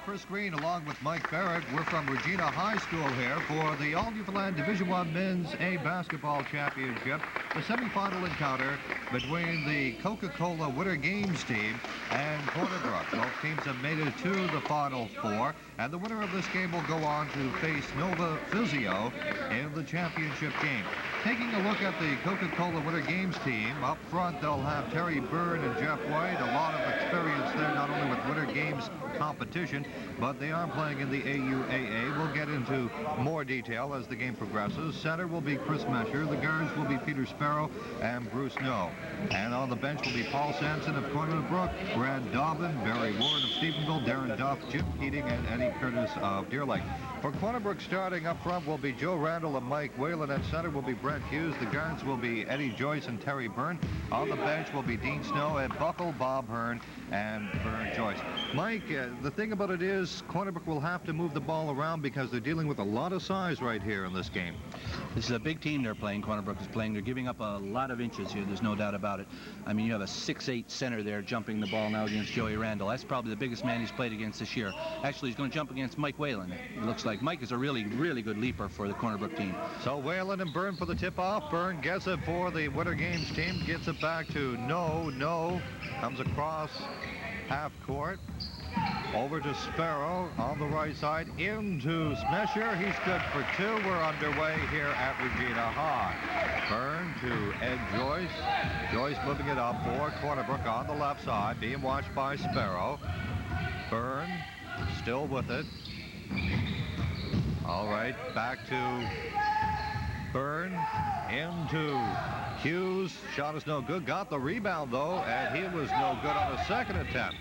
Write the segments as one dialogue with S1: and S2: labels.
S1: Chris Green along with Mike Barrett. We're from Regina High School here for the All-Newfoundland Division I Men's A Basketball Championship. The semifinal encounter between the Coca-Cola Winter Games team and Corner Brook. Both teams have made it to the Final Four, and the winner of this game will go on to face Nova Physio in the championship game. Taking a look at the Coca-Cola Winter Games team, up front they'll have Terry Byrne and Jeff White. A lot of experience there, not only with Winter Games competition, but they are playing in the AUAA. We'll get into more detail as the game progresses. Center will be Chris Mesher. The guards will be Peter Sparrow and Bruce No. And on the bench will be Paul Sampson of Corner Brook, Brad Dobbin, Barry Ward of Stephenville, Darren Duff, Jim Keating, and Eddie Curtis of Deer Lake. For Corner Brook, starting up front will be Joe Randall and Mike Whalen. At center will be Brent Hughes. The guards will be Eddie Joyce and Terry Byrne. On the bench will be Dean Snow, Ed Buckle, Bob Hearn, and Vern Joyce. Mike, the thing about it is Corner Brook will have to move the ball around because they're dealing with a lot of size right here in this game.
S2: This is a big team they're playing, Corner Brook is playing. They're giving up a lot of inches here, there's no doubt about it. I mean, you have a 6'8" center there jumping the ball now against Joey Randall. That's probably the biggest man he's played against this year. Actually, he's going to jump against Mike Whalen. It looks like Mike is a really good leaper for the Corner Brook team.
S1: So Whalen and Byrne for the tip-off. Byrne gets it for the Winter Games team, gets it back to No, comes across half court. Over to Sparrow on the right side, into Smesher. He's good for two. We're underway here at Regina High. Byrne to Ed Joyce. Joyce moving it up for Corner Brook on the left side, being watched by Sparrow. Byrne still with it. All right, back to Byrne, into Hughes. Shot is no good. Got the rebound, though, and he was no good on the second attempt.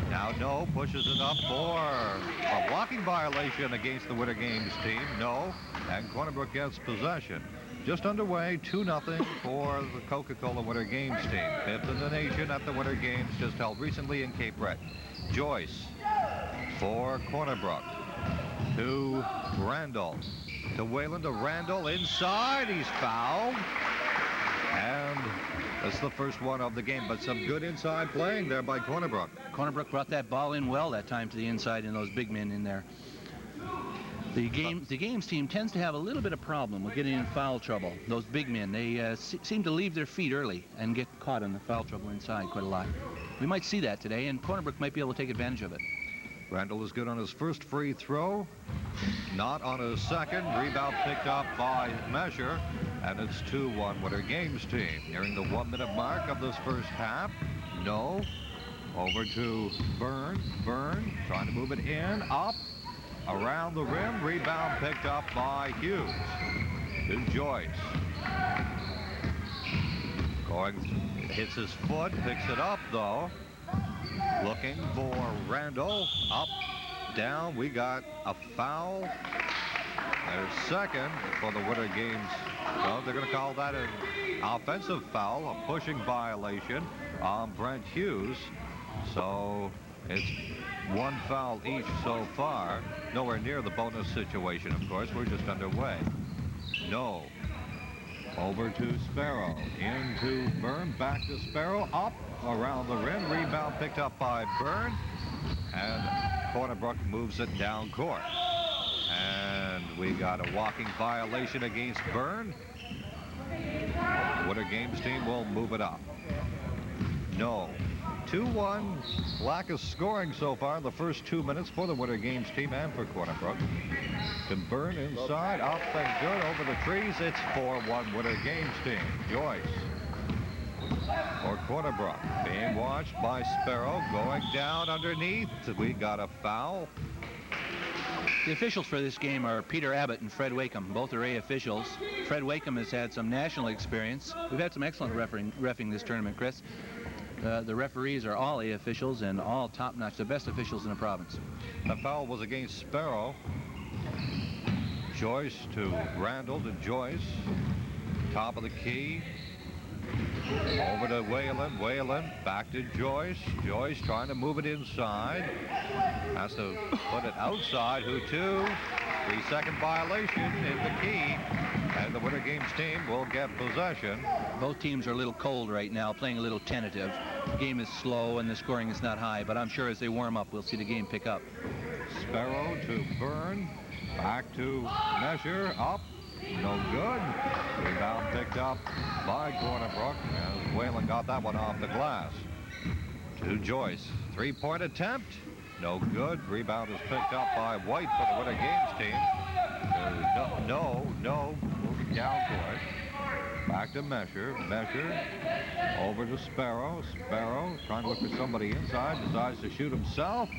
S1: Now No pushes it up for a blocking violation against the Winter Games team. No, and Corner Brook gets possession. Just underway, 2-0 for the Coca-Cola Winter Games team. Fifth in the nation at the Winter Games just held recently in Cape Breton. Joyce for Corner Brook. To Randall. To Whalen, to Randall inside. He's fouled. And that's the first one of the game, but some good inside playing there by Corner Brook.
S2: Corner Brook brought that ball in well that time to the inside, and those big men in there. The games team tends to have a little bit of problem with getting in foul trouble. Those big men, they seem to leave their feet early and get caught in the foul trouble inside quite a lot. We might see that today, and Corner Brook might be able to take advantage of it.
S1: Randall is good on his first free throw, not on his second. Rebound picked up by Mesher, and it's 2-1 Winter Games team. Nearing the 1-minute mark of this first half. No. Over to Byrne. Byrne trying to move it in, up, around the rim. Rebound picked up by Hughes. To Joyce. Going, hits his foot, picks it up though. Looking for Randall. Up, down. We got a foul. There's second for the Winter Games. So they're going to call that an offensive foul, a pushing violation on Brent Hughes. So it's one foul each so far. Nowhere near the bonus situation, of course. We're just underway. No. Over to Sparrow. Into Byrne. Back to Sparrow. Up. Around the rim. Rebound picked up by Byrne. And Corner Brook moves it down court. And we got a walking violation against Byrne. Winter Games team will move it up. No. 2-1. Lack of scoring so far in the first 2 minutes for the Winter Games team and for Corner Brook. To Byrne inside. Up and good over the trees. It's 4-1 Winter Games team. Joyce. For Corner Brook, being watched by Sparrow, going down underneath. We got a foul.
S2: The officials for this game are Peter Abbott and Fred Wakeham. Both are A officials. Fred Wakeham has had some national experience. We've had some excellent reffing this tournament, Chris. The referees are all A officials and all top-notch, the best officials in the province.
S1: The foul was against Sparrow. Joyce to Randall to Joyce. Top of the key. Over to Whalen. Whalen back to Joyce. Joyce trying to move it inside. Has to put it outside. Who to? 3-second violation in the key. And the Winter Games team will get possession.
S2: Both teams are a little cold right now, playing a little tentative. The game is slow and the scoring is not high, but I'm sure as they warm up, we'll see the game pick up.
S1: Sparrow to Byrne. Back to Measure. Up. No good. Rebound picked up by Cornerbrook, as Whalen got that one off the glass. To Joyce. Three-point attempt. No good. Rebound is picked up by White for the Winter Games team. No. Moving down for it. Back to Measure. Over to Sparrow. Sparrow trying to look for somebody inside. Decides to shoot himself.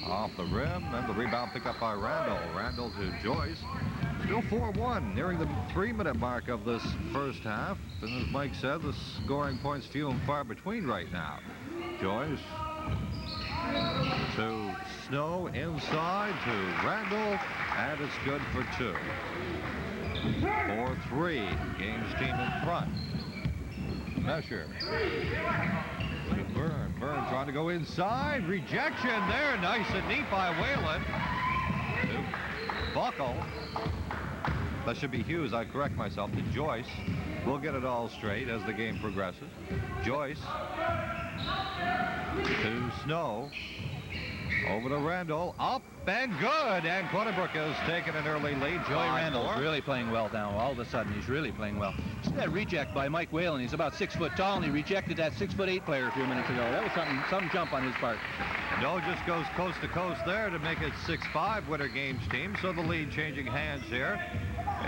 S1: Off the rim. And the rebound picked up by Randall. Randall to Joyce. Still 4-1, nearing the 3-minute mark of this first half. And as Mike said, the scoring points few and far between right now. Joyce to Snow, inside to Randall, and it's good for 2. 4-3, Games team in front. Measure. To Byrne. Byrne trying to go inside. Rejection there, nice and neat by Whalen. To Buckle. That should be Hughes, I correct myself, to Joyce. We'll get it all straight as the game progresses. Joyce to Snow. Over to Randall. Up and good. And Cornerbrook has taken an early lead.
S2: Joey Randall's really playing well now. All of a sudden, he's really playing well. See that reject by Mike Whalen. He's about 6 foot tall, and he rejected that 6'8" player a few minutes ago. That was some jump on his part.
S1: No just goes coast to coast there to make it 6-5 Winter Games team. So the lead changing hands here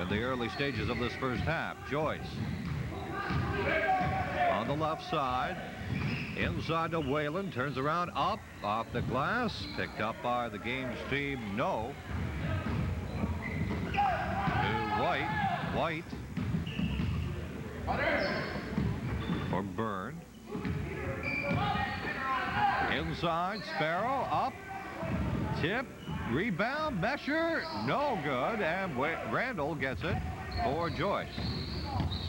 S1: in the early stages of this first half. Joyce on the left side. Inside to Whalen, turns around, up, off the glass, picked up by the Games team, no. To White. For Byrne. Inside, Sparrow, up, tip, rebound, Measure, no good, and Randall gets it for Joyce.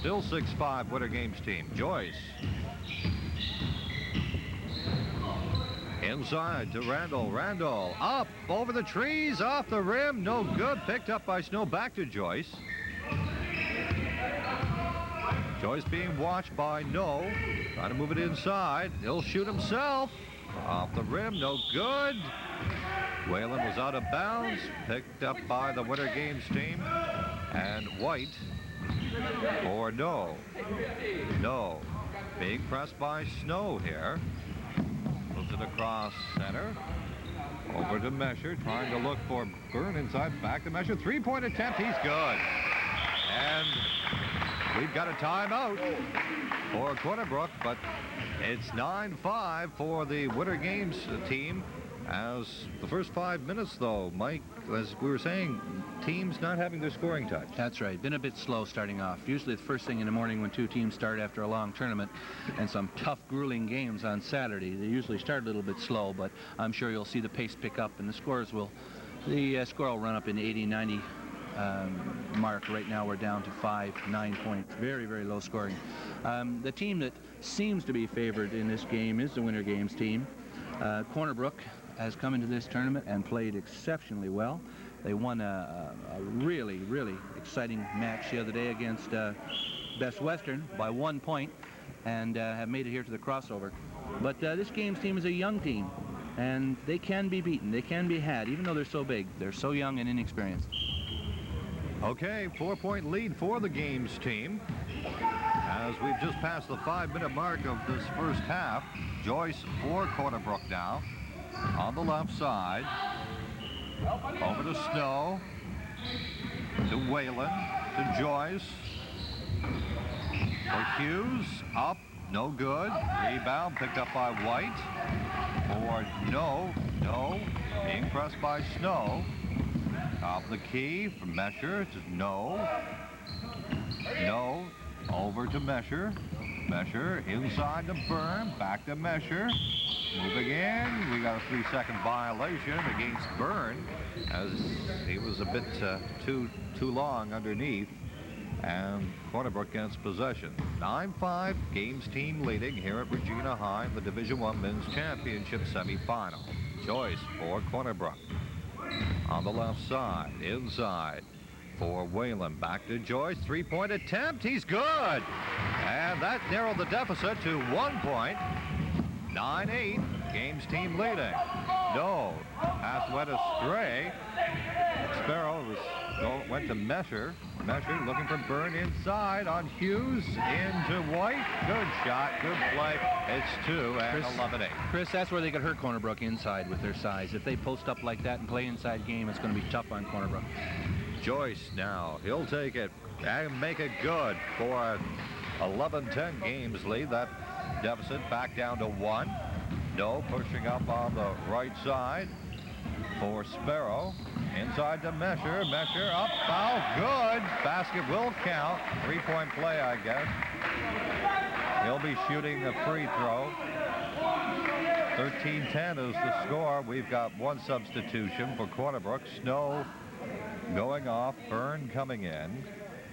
S1: Still 6-5 Winter Games team. Joyce. Inside to Randall. Randall up over the trees, off the rim, no good. Picked up by Snow. Back to Joyce. Joyce being watched by No. Trying to move it inside. He'll shoot himself. Off the rim, no good. Whalen was out of bounds. Picked up by the Winter Games team. And White for No. No. Being pressed by Snow here. Moves it across center. Over to Measure, trying to look for Byrne inside. Back to Measure. Three-point attempt. He's good. And we've got a timeout for Cornerbrook, but it's 9-5 for the Winter Games team. As the first 5 minutes, though, Mike, as we were saying, teams not having their scoring touch.
S2: That's right. Been a bit slow starting off. Usually the first thing in the morning when two teams start after a long tournament and some tough, grueling games on Saturday, they usually start a little bit slow, but I'm sure you'll see the pace pick up and the score will run up in 80, 90 mark. Right now we're down to 9 points. Very, very low scoring. The team that seems to be favored in this game is the Winter Games team. Cornerbrook has come into this tournament and played exceptionally well. They won a really, really exciting match the other day against Best Western by 1 point and have made it here to the crossover. But this Games team is a young team, and they can be beaten. They can be had, even though they're so big. They're so young and inexperienced.
S1: Okay, 4-point lead for the Games team. As we've just passed the 5-minute mark of this first half, Joyce for Cornerbrook now. On the left side, over to Snow, to Whalen, to Joyce, for Hughes, up, no good, rebound picked up by White, for No, being pressed by Snow, top of the key from Measure to No, over to Measure, inside to Byrne, back to Measure. Moving in, we got a 3-second violation against Byrne as he was a bit too long underneath, and Cornerbrook gets possession. 9-5, Games team leading here at Regina High in the Division I Men's Championship semifinal. Joyce for Cornerbrook. On the left side, inside for Whalen. Back to Joyce, 3-point attempt, he's good! And that narrowed the deficit to 1 point. 9-8, Games team leading. No. Pass went astray. Sparrow went to Mesher. Mesher looking for Byrne inside on Hughes. Into White. Good shot. Good play. It's 2 and 11-8.
S2: Chris, that's where they could hurt Corner Brook inside with their size. If they post up like that and play inside game, it's going to be tough on Corner Brook.
S1: Joyce now. He'll take it and make it good for 11-10 games lead. That deficit back down to 1. No, pushing up on the right side for Sparrow. Inside to Mesher. Mesher up, foul, good. Basket will count. 3-point play, I guess. He'll be shooting a free throw. 13-10 is the score. We've got 1 substitution for Corner Brook. Snow going off, Byrne coming in,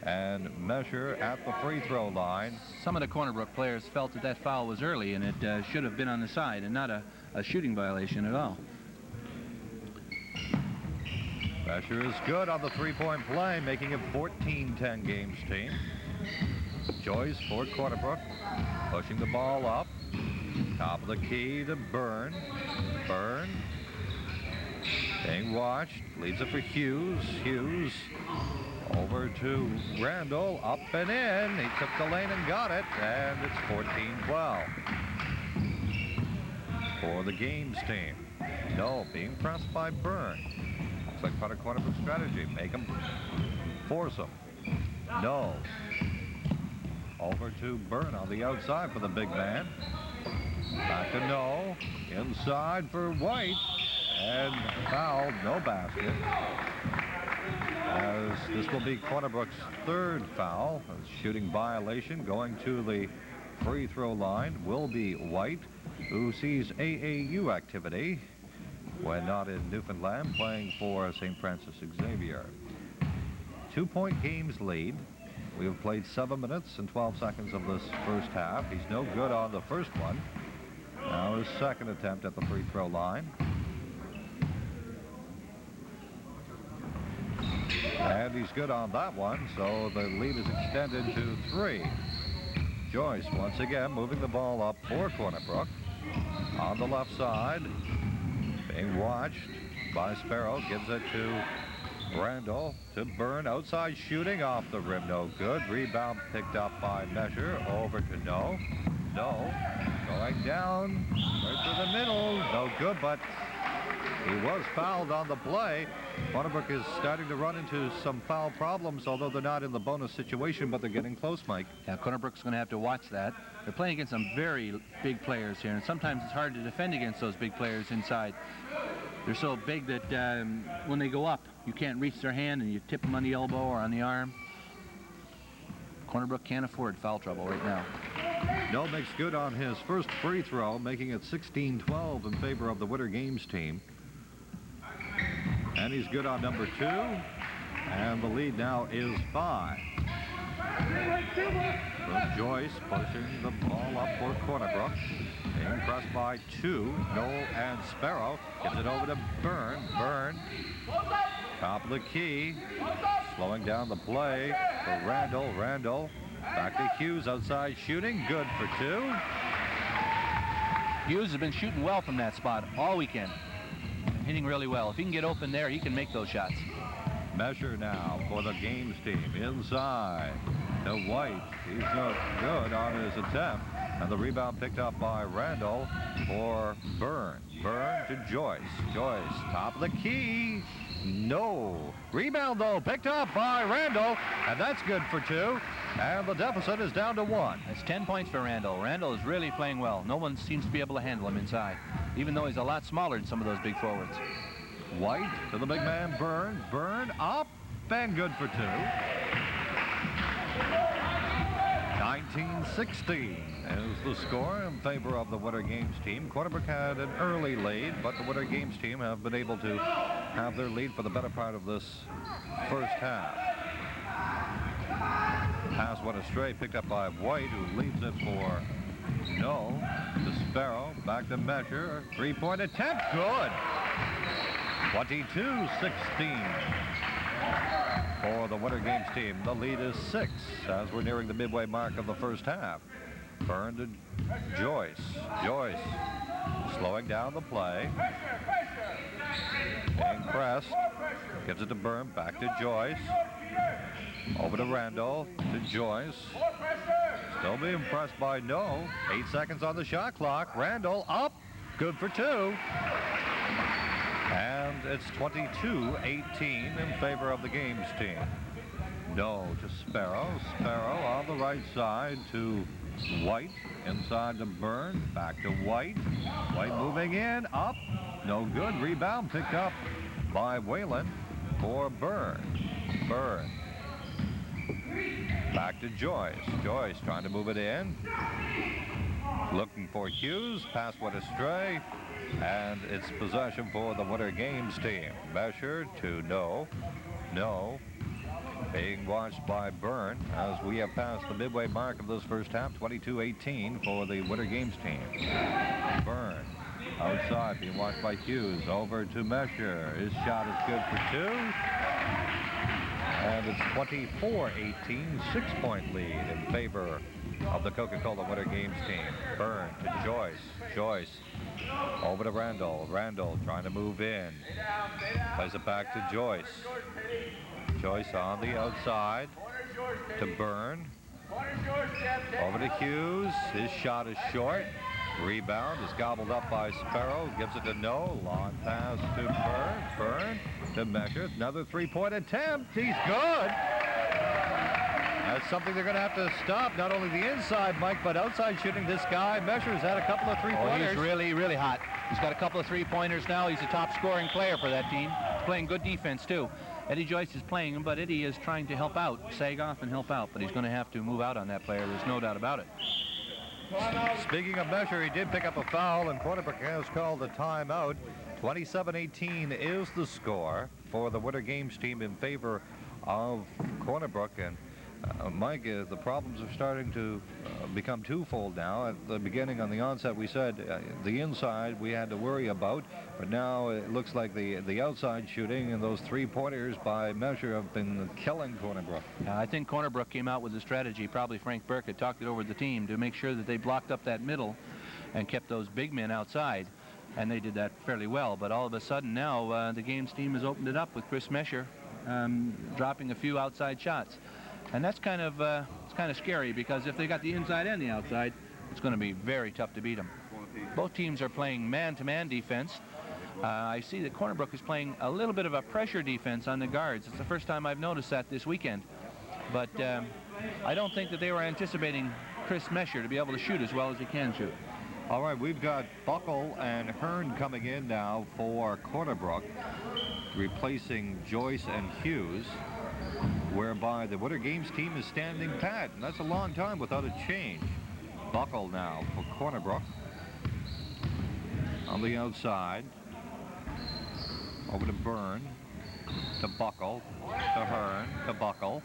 S1: and Mesher at the free throw line.
S2: Some of the Corner Brook players felt that foul was early, and it should have been on the side and not a shooting violation at all.
S1: Mesher is good on the 3-point play, making it 14-10 games team. Joyce for Corner Brook, pushing the ball up. Top of the key to Byrne. Byrne being watched, leaves it for Hughes. Hughes over to Randall, up and in. He took the lane and got it, and it's 14-12 for the games team. No, being pressed by Byrne. Looks like part of Corner Brook strategy. Make him, force him. No. Over to Byrne on the outside for the big man. Back to No. Inside for White. And fouled, no basket. As this will be Corner Brook's 3rd foul. A shooting violation going to the free throw line will be White, who sees AAU activity when not in Newfoundland, playing for St. Francis Xavier. 2-point games lead. We have played 7 minutes and 12 seconds of this first half. He's no good on the first one. Now his 2nd attempt at the free throw line. And he's good on that one, so the lead is extended to 3. Joyce once again moving the ball up for Corner Brook. On the left side, being watched by Sparrow, gives it to Randall, to Byrne, outside shooting off the rim, no good. Rebound picked up by Mesher, over to No. No, going down, right to the middle, no good, but he was fouled on the play. Corner Brook is starting to run into some foul problems, although they're not in the bonus situation, but they're getting close, Mike.
S2: Yeah, Corner Brook's going to have to watch that. They're playing against some very big players here, and sometimes it's hard to defend against those big players inside. They're so big that when they go up, you can't reach their hand, and you tip them on the elbow or on the arm. Corner Brook can't afford foul trouble right now.
S1: No makes good on his first free throw, making it 16-12 in favor of the Winter Games team. And he's good on number 2. And the lead now is 5. From Joyce pushing the ball up for Corner Brook. Being pressed by 2. Noel and Sparrow. Gives it over to Byrne. Byrne. Top of the key. Slowing down the play for Randall. Randall. Back to Hughes outside shooting. Good for 2.
S2: Hughes has been shooting well from that spot all weekend. Hitting really well. If he can get open there, he can make those shots.
S1: Mesher now for the games team. Inside to White. He's no good on his attempt. And the rebound picked up by Randall for Byrne. Byrne to Joyce. Joyce, top of the key. No. Rebound, though, picked up by Randall. And that's good for 2. And the deficit is down to 1.
S2: That's 10 points for Randall. Randall is really playing well. No one seems to be able to handle him inside, even though he's a lot smaller than some of those big forwards.
S1: White to the big man, Byrne. Byrne up and good for 2. 19-16 is the score in favor of the Winter Games team. Corner Brook had an early lead, but the Winter Games team have been able to have their lead for the better part of this first half. Pass went astray, picked up by White, who leaves it for No. To Sparrow, back to Mesher. 3-point attempt, good. 22-16 for the Winter Games team. The lead is 6 as we're nearing the midway mark of the first half. Byrne to Joyce. Joyce slowing down the play. Being pressed. Gives it to Byrne, back to Joyce. Over to Randall, to Joyce. Still being pressed by No. 8 seconds on the shot clock. Randall up, good for 2. And it's 22-18 in favor of the games team. No to Sparrow. Sparrow on the right side to White. Inside to Byrne. Back to White. White moving in. Up. No good. Rebound picked up by Whalen for Byrne. Byrne. Back to Joyce. Joyce trying to move it in. Looking for Hughes. Pass went astray. And it's possession for the Winter Games team. Mesher to No. No. Being watched by Byrne as we have passed the midway mark of this first half. 22-18 for the Winter Games team. Byrne outside being watched by Hughes. Over to Mesher. His shot is good for 2. And it's 24-18, 6-point lead in favor of the Coca-Cola Winter Games team. Byrne to Joyce. Joyce over to Randall. Randall trying to move in. Plays it back to Joyce. Joyce on the outside to Byrne. Over to Hughes. His shot is short. Rebound is gobbled up by Sparrow. Gives it to No. Long pass to Byrne. Byrne to Mesher. Another three-point attempt. He's good. That's something they're going to have to stop. Not only the inside, Mike, but outside shooting. This guy, Mesher's had a couple of three-pointers.
S2: Oh, he's really, really hot. He's got a couple of three-pointers now. He's a top scoring player for that team. He's playing good defense, too. Eddie Joyce is playing him, but Eddie is trying to help out, sag off and help out. But he's going to have to move out on that player. There's no doubt about it.
S1: Speaking of Mesher, he did pick up a foul, and Cornerbrook has called a timeout. 27-18 is the score for the Winter Games team in favor of Cornerbrook. And Mike, the problems are starting to become twofold now. At the beginning, on the onset, we said the inside we had to worry about, but now it looks like the outside shooting and those three-pointers by Mesher have been killing Cornerbrook.
S2: I think Cornerbrook came out with a strategy. Probably Frank Burke had talked it over with the team to make sure that they blocked up that middle and kept those big men outside, and they did that fairly well. But all of a sudden now the games team has opened it up with Chris Mesher dropping a few outside shots. And that's kind of it's kind of scary, because if they got the inside and the outside, it's going to be very tough to beat them. Both teams are playing man-to-man defense. I see that Cornerbrook is playing a little bit of a pressure defense on the guards. It's the first time I've noticed that this weekend. But I don't think that they were anticipating Chris Mesher to be able to shoot as well as he can shoot.
S1: All right, we've got Buckle and Hearn coming in now for Cornerbrook, replacing Joyce and Hughes, whereby the Winter Games team is standing pat, and that's a long time without a change. Buckle now for Cornerbrook. On the outside. Over to Byrne. To Buckle. To Hearn. To Buckle.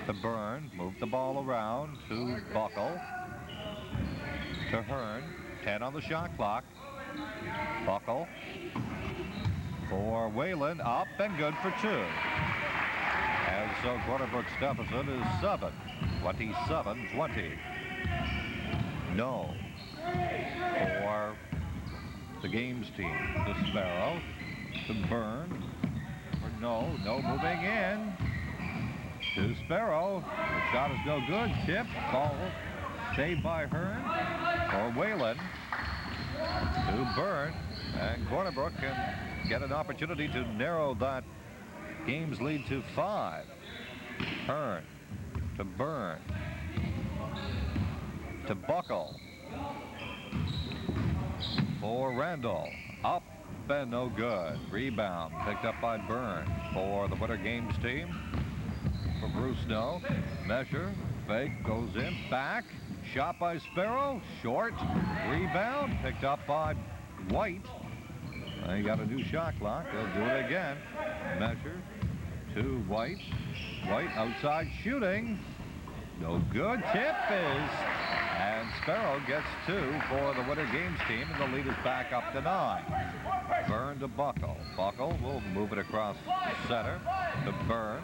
S1: To Byrne. Move the ball around to Buckle. To Hearn. 10 on the shot clock. Buckle. For Whalen. Up and good for 2. And so Cornerbrook's deficit is 7. 27-20. No. For the games team. To Sparrow. To Byrne. For No. No moving in. To Sparrow. The shot is no good. Tip. Ball saved by Hearn. For Whalen. To Byrne. And Cornerbrook can get an opportunity to narrow that game's lead to 5. Hearn to Byrne. To Buckle. For Randall. Up and no good. Rebound picked up by Byrne for the Winter Games team. For Bruce No. Mesher. Fake goes in. Back. Shot by Sparrow. Short. Rebound picked up by White. He got a new shot clock. They'll do it again. Mesher to White. White outside shooting. No good. Tip is. And Sparrow gets 2 for the Winter Games team, and the lead is back up to 9. Byrne to Buckle. Buckle will move it across center to Byrne.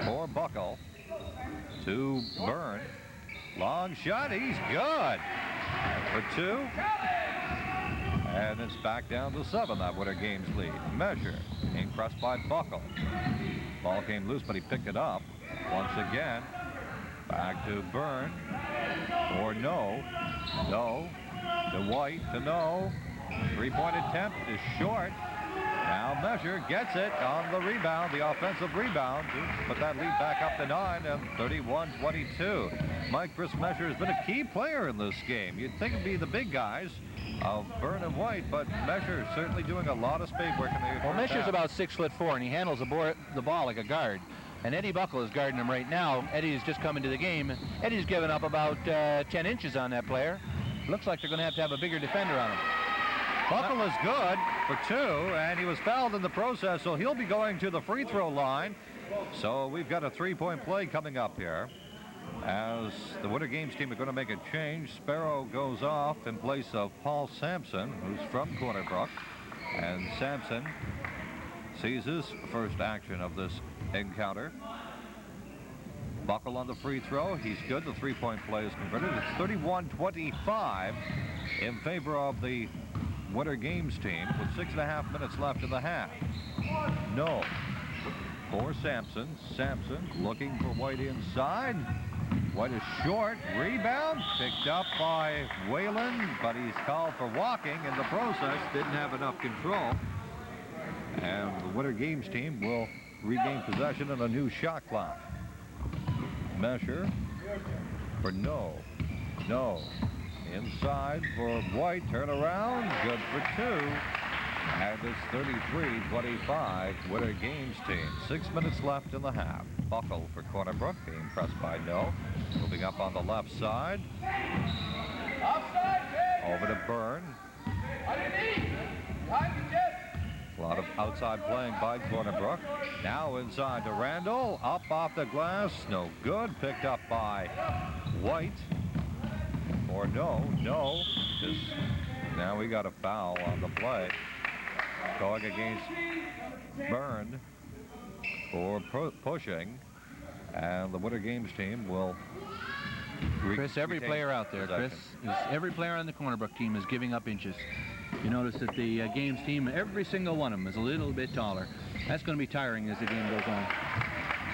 S1: For Buckle to Byrne. Long shot. He's good. For 2. And it's back down to 7, that Winter Games lead. Measure being pressed by Buckle. Ball came loose, but he picked it up. Once again, back to Byrne. For no. No. To White. To no. 3-point attempt is short. Now Measure gets it on the rebound, the offensive rebound, to put that lead back up to 9 and 31-22. Mike, Chris Measure has been a key player in this game. You'd think it'd be the big guys of Byrne and White, but Measure certainly doing a lot of spade work in the
S2: Well, Measure's about 6'4", and he handles the ball like a guard. And Eddie Buckle is guarding him right now. Eddie's just come into the game. Eddie's given up about 10 inches on that player. Looks like they're going to have a bigger defender on him.
S1: Buckle is good for 2, and he was fouled in the process, so he'll be going to the free throw line. So we've got a 3-point play coming up here. As the Winter Games team are going to make a change, Sparrow goes off in place of Paul Sampson, who's from Corner Brook. And Sampson sees his first action of this encounter. Buckle on the free throw. He's good. The 3-point play is converted. It's 31-25 in favor of the Winter Games team with 6.5 minutes left in the half. No. For Sampson. Sampson looking for White inside. White is short. Rebound picked up by Whalen, but he's called for walking in the process. Didn't have enough control. And the Winter Games team will regain possession on a new shot clock. Measure for no. No. Inside for White. Turn around. Good for 2. And it's 33-25. Winter Games team. 6 minutes left in the half. Buckle for Corner Brook being pressed by No. Moving up on the left side. Over to Byrne. A lot of outside playing by Corner Brook. Now inside to Randall. Up off the glass. No good. Picked up by White. Or no. Now we got a foul on the play. Going against Byrne for pushing. And the Winter Games team will...
S2: Chris, every player out there, every player on the Corner Brook team is giving up inches. You notice that the Games team, every single one of them is a little bit taller. That's going to be tiring as the game goes on.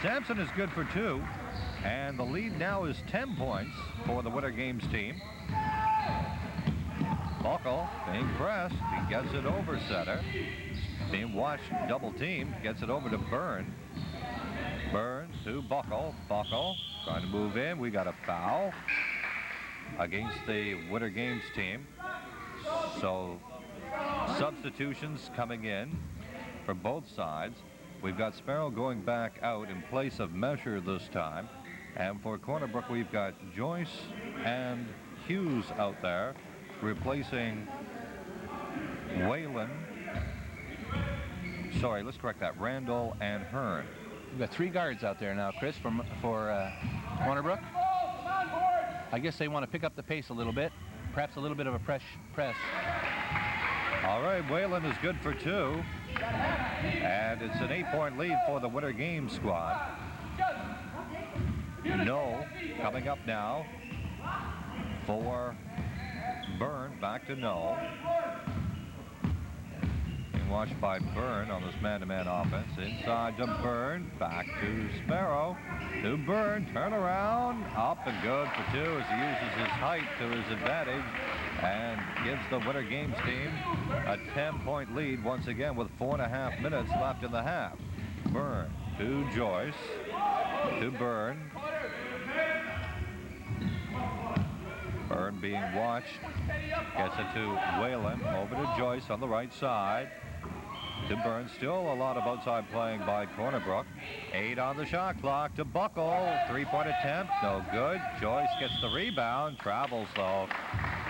S1: Sampson is good for 2. And the lead now is 10 points for the Winter Games team. Buckle being pressed. He gets it over center. Being watched double team. Gets it over to Byrne. Byrne to Buckle. Buckle trying to move in. We got a foul against the Winter Games team. So substitutions coming in for both sides. We've got Sparrow going back out in place of Measure this time. And for Corner Brook, we've got Joyce and Hughes out there, replacing Whalen. Sorry, let's correct that. Randall and Hearn.
S2: We've got 3 guards out there now, Chris, for Corner Brook. I guess they want to pick up the pace a little bit, perhaps a little bit of a press.
S1: All right, Whalen is good for 2. And it's an 8-point lead for the Winter Games squad. No coming up now for Byrne. Back to No. Being watched by Byrne on this man-to-man offense. Inside to Byrne. Back to Sparrow. To Byrne. Turn around. Up and good for 2 as he uses his height to his advantage and gives the Winter Games team a 10-point lead once again with 4.5 minutes left in the half. Byrne to Joyce. To Byrne. Byrne being watched. Gets it to Whalen. Over to Joyce on the right side. To Byrne. Still a lot of outside playing by Corner Brook. 8 on the shot clock to Buckle. 3-point attempt. No good. Joyce gets the rebound. Travels though.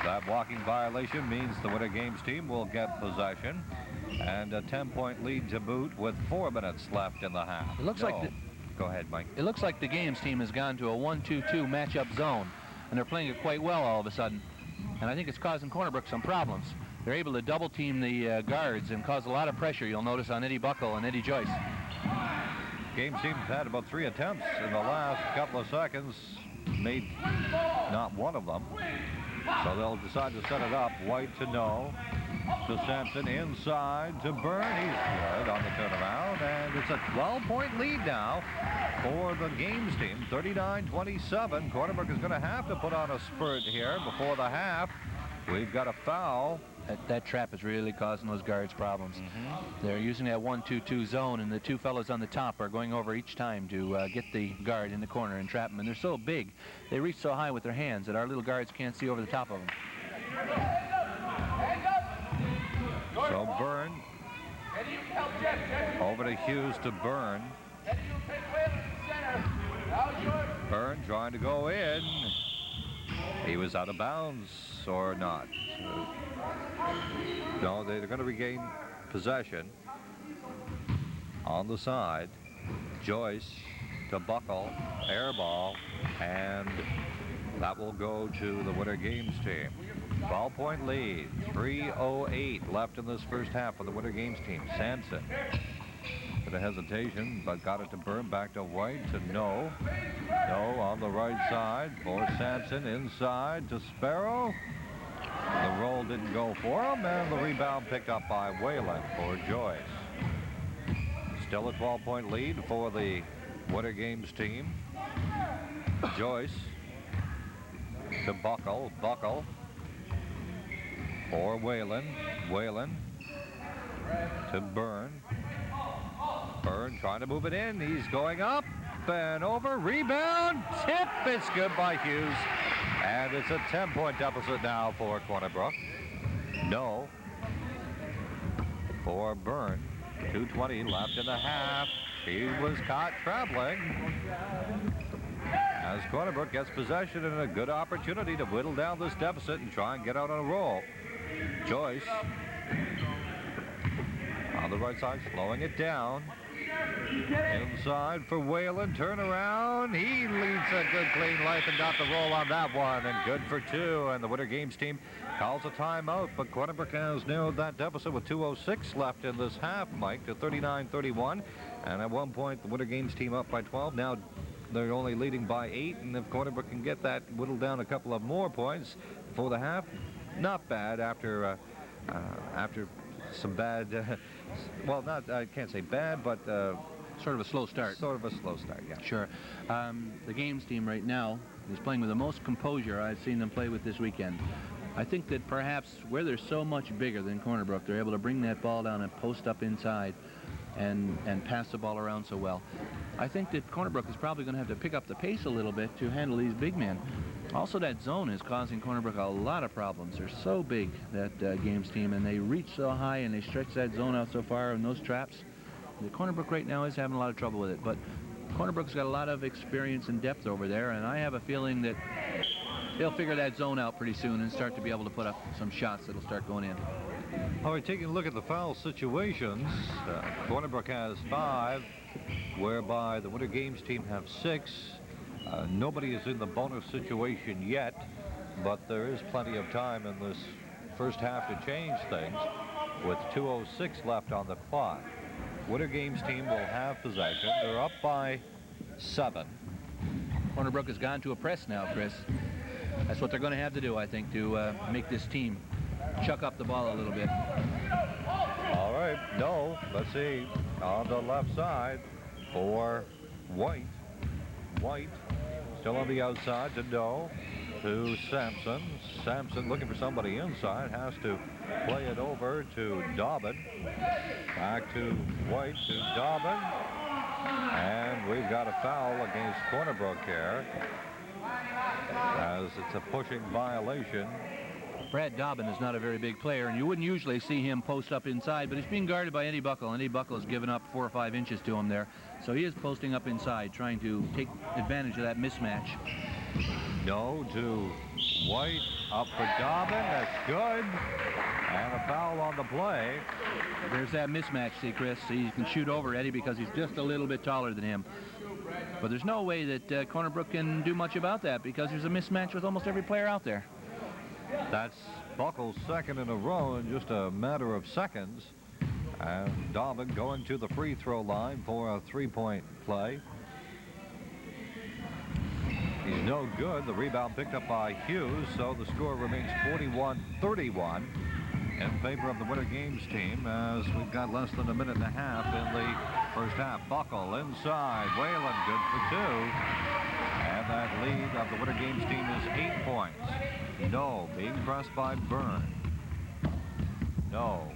S1: That walking violation means the Winter Games team will get possession. And a 10-point lead to boot with 4 minutes left in the half.
S2: It looks like...
S1: Go ahead, Mike.
S2: It looks like the Games team has gone to a 1-2-2 matchup zone. And they're playing it quite well all of a sudden. And I think it's causing Corner Brook some problems. They're able to double team the guards and cause a lot of pressure, you'll notice, on Eddie Buckle and Eddie Joyce.
S1: Games team had about 3 attempts in the last couple of seconds. Made not one of them.
S3: So they'll decide to set it up. White to no. To Sampson, inside to Byrne. He's good on the turnaround, and it's a 12-point lead now for the games team. 39-27. Cornerbrook is going to have to put on a spurt here before the half. We've got a foul.
S2: That trap is really causing those guards problems. They're using that 1-2-2 zone, and the two fellows on the top are going over each time to get the guard in the corner and trap him. And they're so big, they reach so high with their hands that our little guards can't see over the top of them.
S3: So Byrne over to Hughes to Byrne. Byrne trying to go in. He was out of bounds or not. No, they're going to regain possession on the side. Joyce to Buckle, air ball, and that will go to the Winter Games team. 12-point lead, 3:08 left in this first half for the Winter Games team. Sampson, bit of hesitation, but got it to Byrne, back to White, to No. No on the right side for Sampson, inside to Sparrow. The roll didn't go for him, and the rebound picked up by Whalen for Joyce. Still a 12-point lead for the Winter Games team. Joyce to Buckle. Buckle for Whalen. Whalen to Byrne. Byrne trying to move it in. He's going up and over. Rebound. Tip. It's good by Hughes. And it's a 10-point deficit now for Cornerbrook. No for Byrne. 2:20 left in the half. He was caught traveling. As Cornerbrook gets possession and a good opportunity to whittle down this deficit and try and get out on a roll. Joyce on the right side, slowing it down. Inside for Whalen, turn around. He leads a good clean life and got the roll on that one, and good for two. And the Winter Games team calls a timeout, but Cornerbrook has narrowed that deficit with 2:06 left in this half, Mike, to 39-31. And at one point, the Winter Games team up by 12. Now they're only leading by 8, and if Cornerbrook can get that whittled down a couple of more points for the half, not bad after some bad, well, not, I can't say bad, but
S2: sort of a slow start.
S3: Sort of a slow start, yeah.
S2: Sure. The games team right now is playing with the most composure I've seen them play with this weekend. I think that perhaps where they're so much bigger than Cornerbrook, they're able to bring that ball down and post up inside and pass the ball around so well. I think that Cornerbrook is probably going to have to pick up the pace a little bit to handle these big men. Also, that zone is causing Cornerbrook a lot of problems. They're so big, that games team, and they reach so high and they stretch that zone out so far in those traps. The Cornerbrook right now is having a lot of trouble with it, but Cornerbrook's got a lot of experience and depth over there, and I have a feeling that they'll figure that zone out pretty soon and start to be able to put up some shots that'll start going in.
S3: All right, taking a look at the foul situations, Cornerbrook has 5, whereby the Winter Games team have 6. Nobody is in the bonus situation yet, but there is plenty of time in this first half to change things with 2:06 left on the clock. Winter Games team will have possession. They're up by 7.
S2: Cornerbrook has gone to a press now, Chris. That's what they're going to have to do, I think, to make this team chuck up the ball a little bit.
S3: All right, no, let's see, on the left side for White. White still on the outside to No, to Sampson. Sampson looking for somebody inside, has to play it over to Dobbin. Back to White, to Dobbin. And we've got a foul against Cornerbrook here, as it's a pushing violation.
S2: Brad Dobbin is not a very big player, and you wouldn't usually see him post up inside, but he's being guarded by Eddie Buckle, and Eddie Buckle has given up 4 or 5 inches to him there. So he is posting up inside, trying to take advantage of that mismatch.
S3: No to White, up for Dobbin, that's good. And a foul on the play.
S2: There's that mismatch, see, Chris. He can shoot over Eddie because he's just a little bit taller than him. But there's no way that Cornerbrook can do much about that because there's a mismatch with almost every player out there.
S3: That's Buckle's second in a row in just a matter of seconds. And Dobbin going to the free throw line for a 3-point play. He's no good. The rebound picked up by Hughes, so the score remains 41-31 in favor of the Winter Games team as we've got less than a minute and a half in the first half. Buckle inside. Whalen good for 2. And that lead of the Winter Games team is 8 points. No, being pressed by Byrne. No.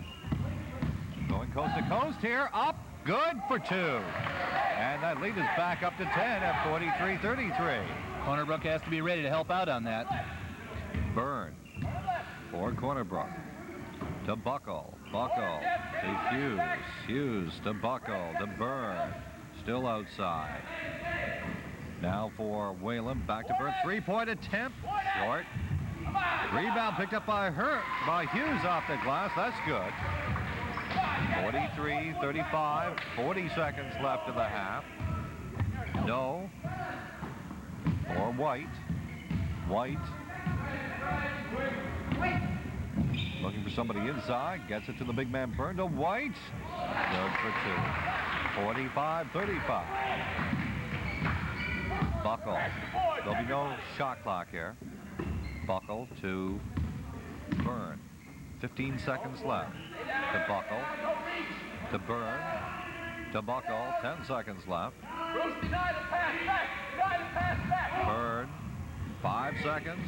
S3: Going coast to coast here. Up. Good for 2. And that lead is back up to 10 at 43-33.
S2: Corner Brook has to be ready to help out on that.
S3: Byrne for Corner Brook. To Buckle. Buckle to Hughes. Hughes to Buckle to Byrne. Still outside. Now for Whalen. Back to Byrne. 3-point attempt. Short. Rebound picked up by Hughes off the glass. That's good. 43-35. 40 seconds left in the half. No. For White. White. Looking for somebody inside. Gets it to the big man Byrne to White. Good for 2. 45-35. Buckle. There'll be no shot clock here. Buckle to Byrne. 15 seconds left. To Buckle. To Byrne. To Buckle. 10 seconds left. Byrne. 5 seconds.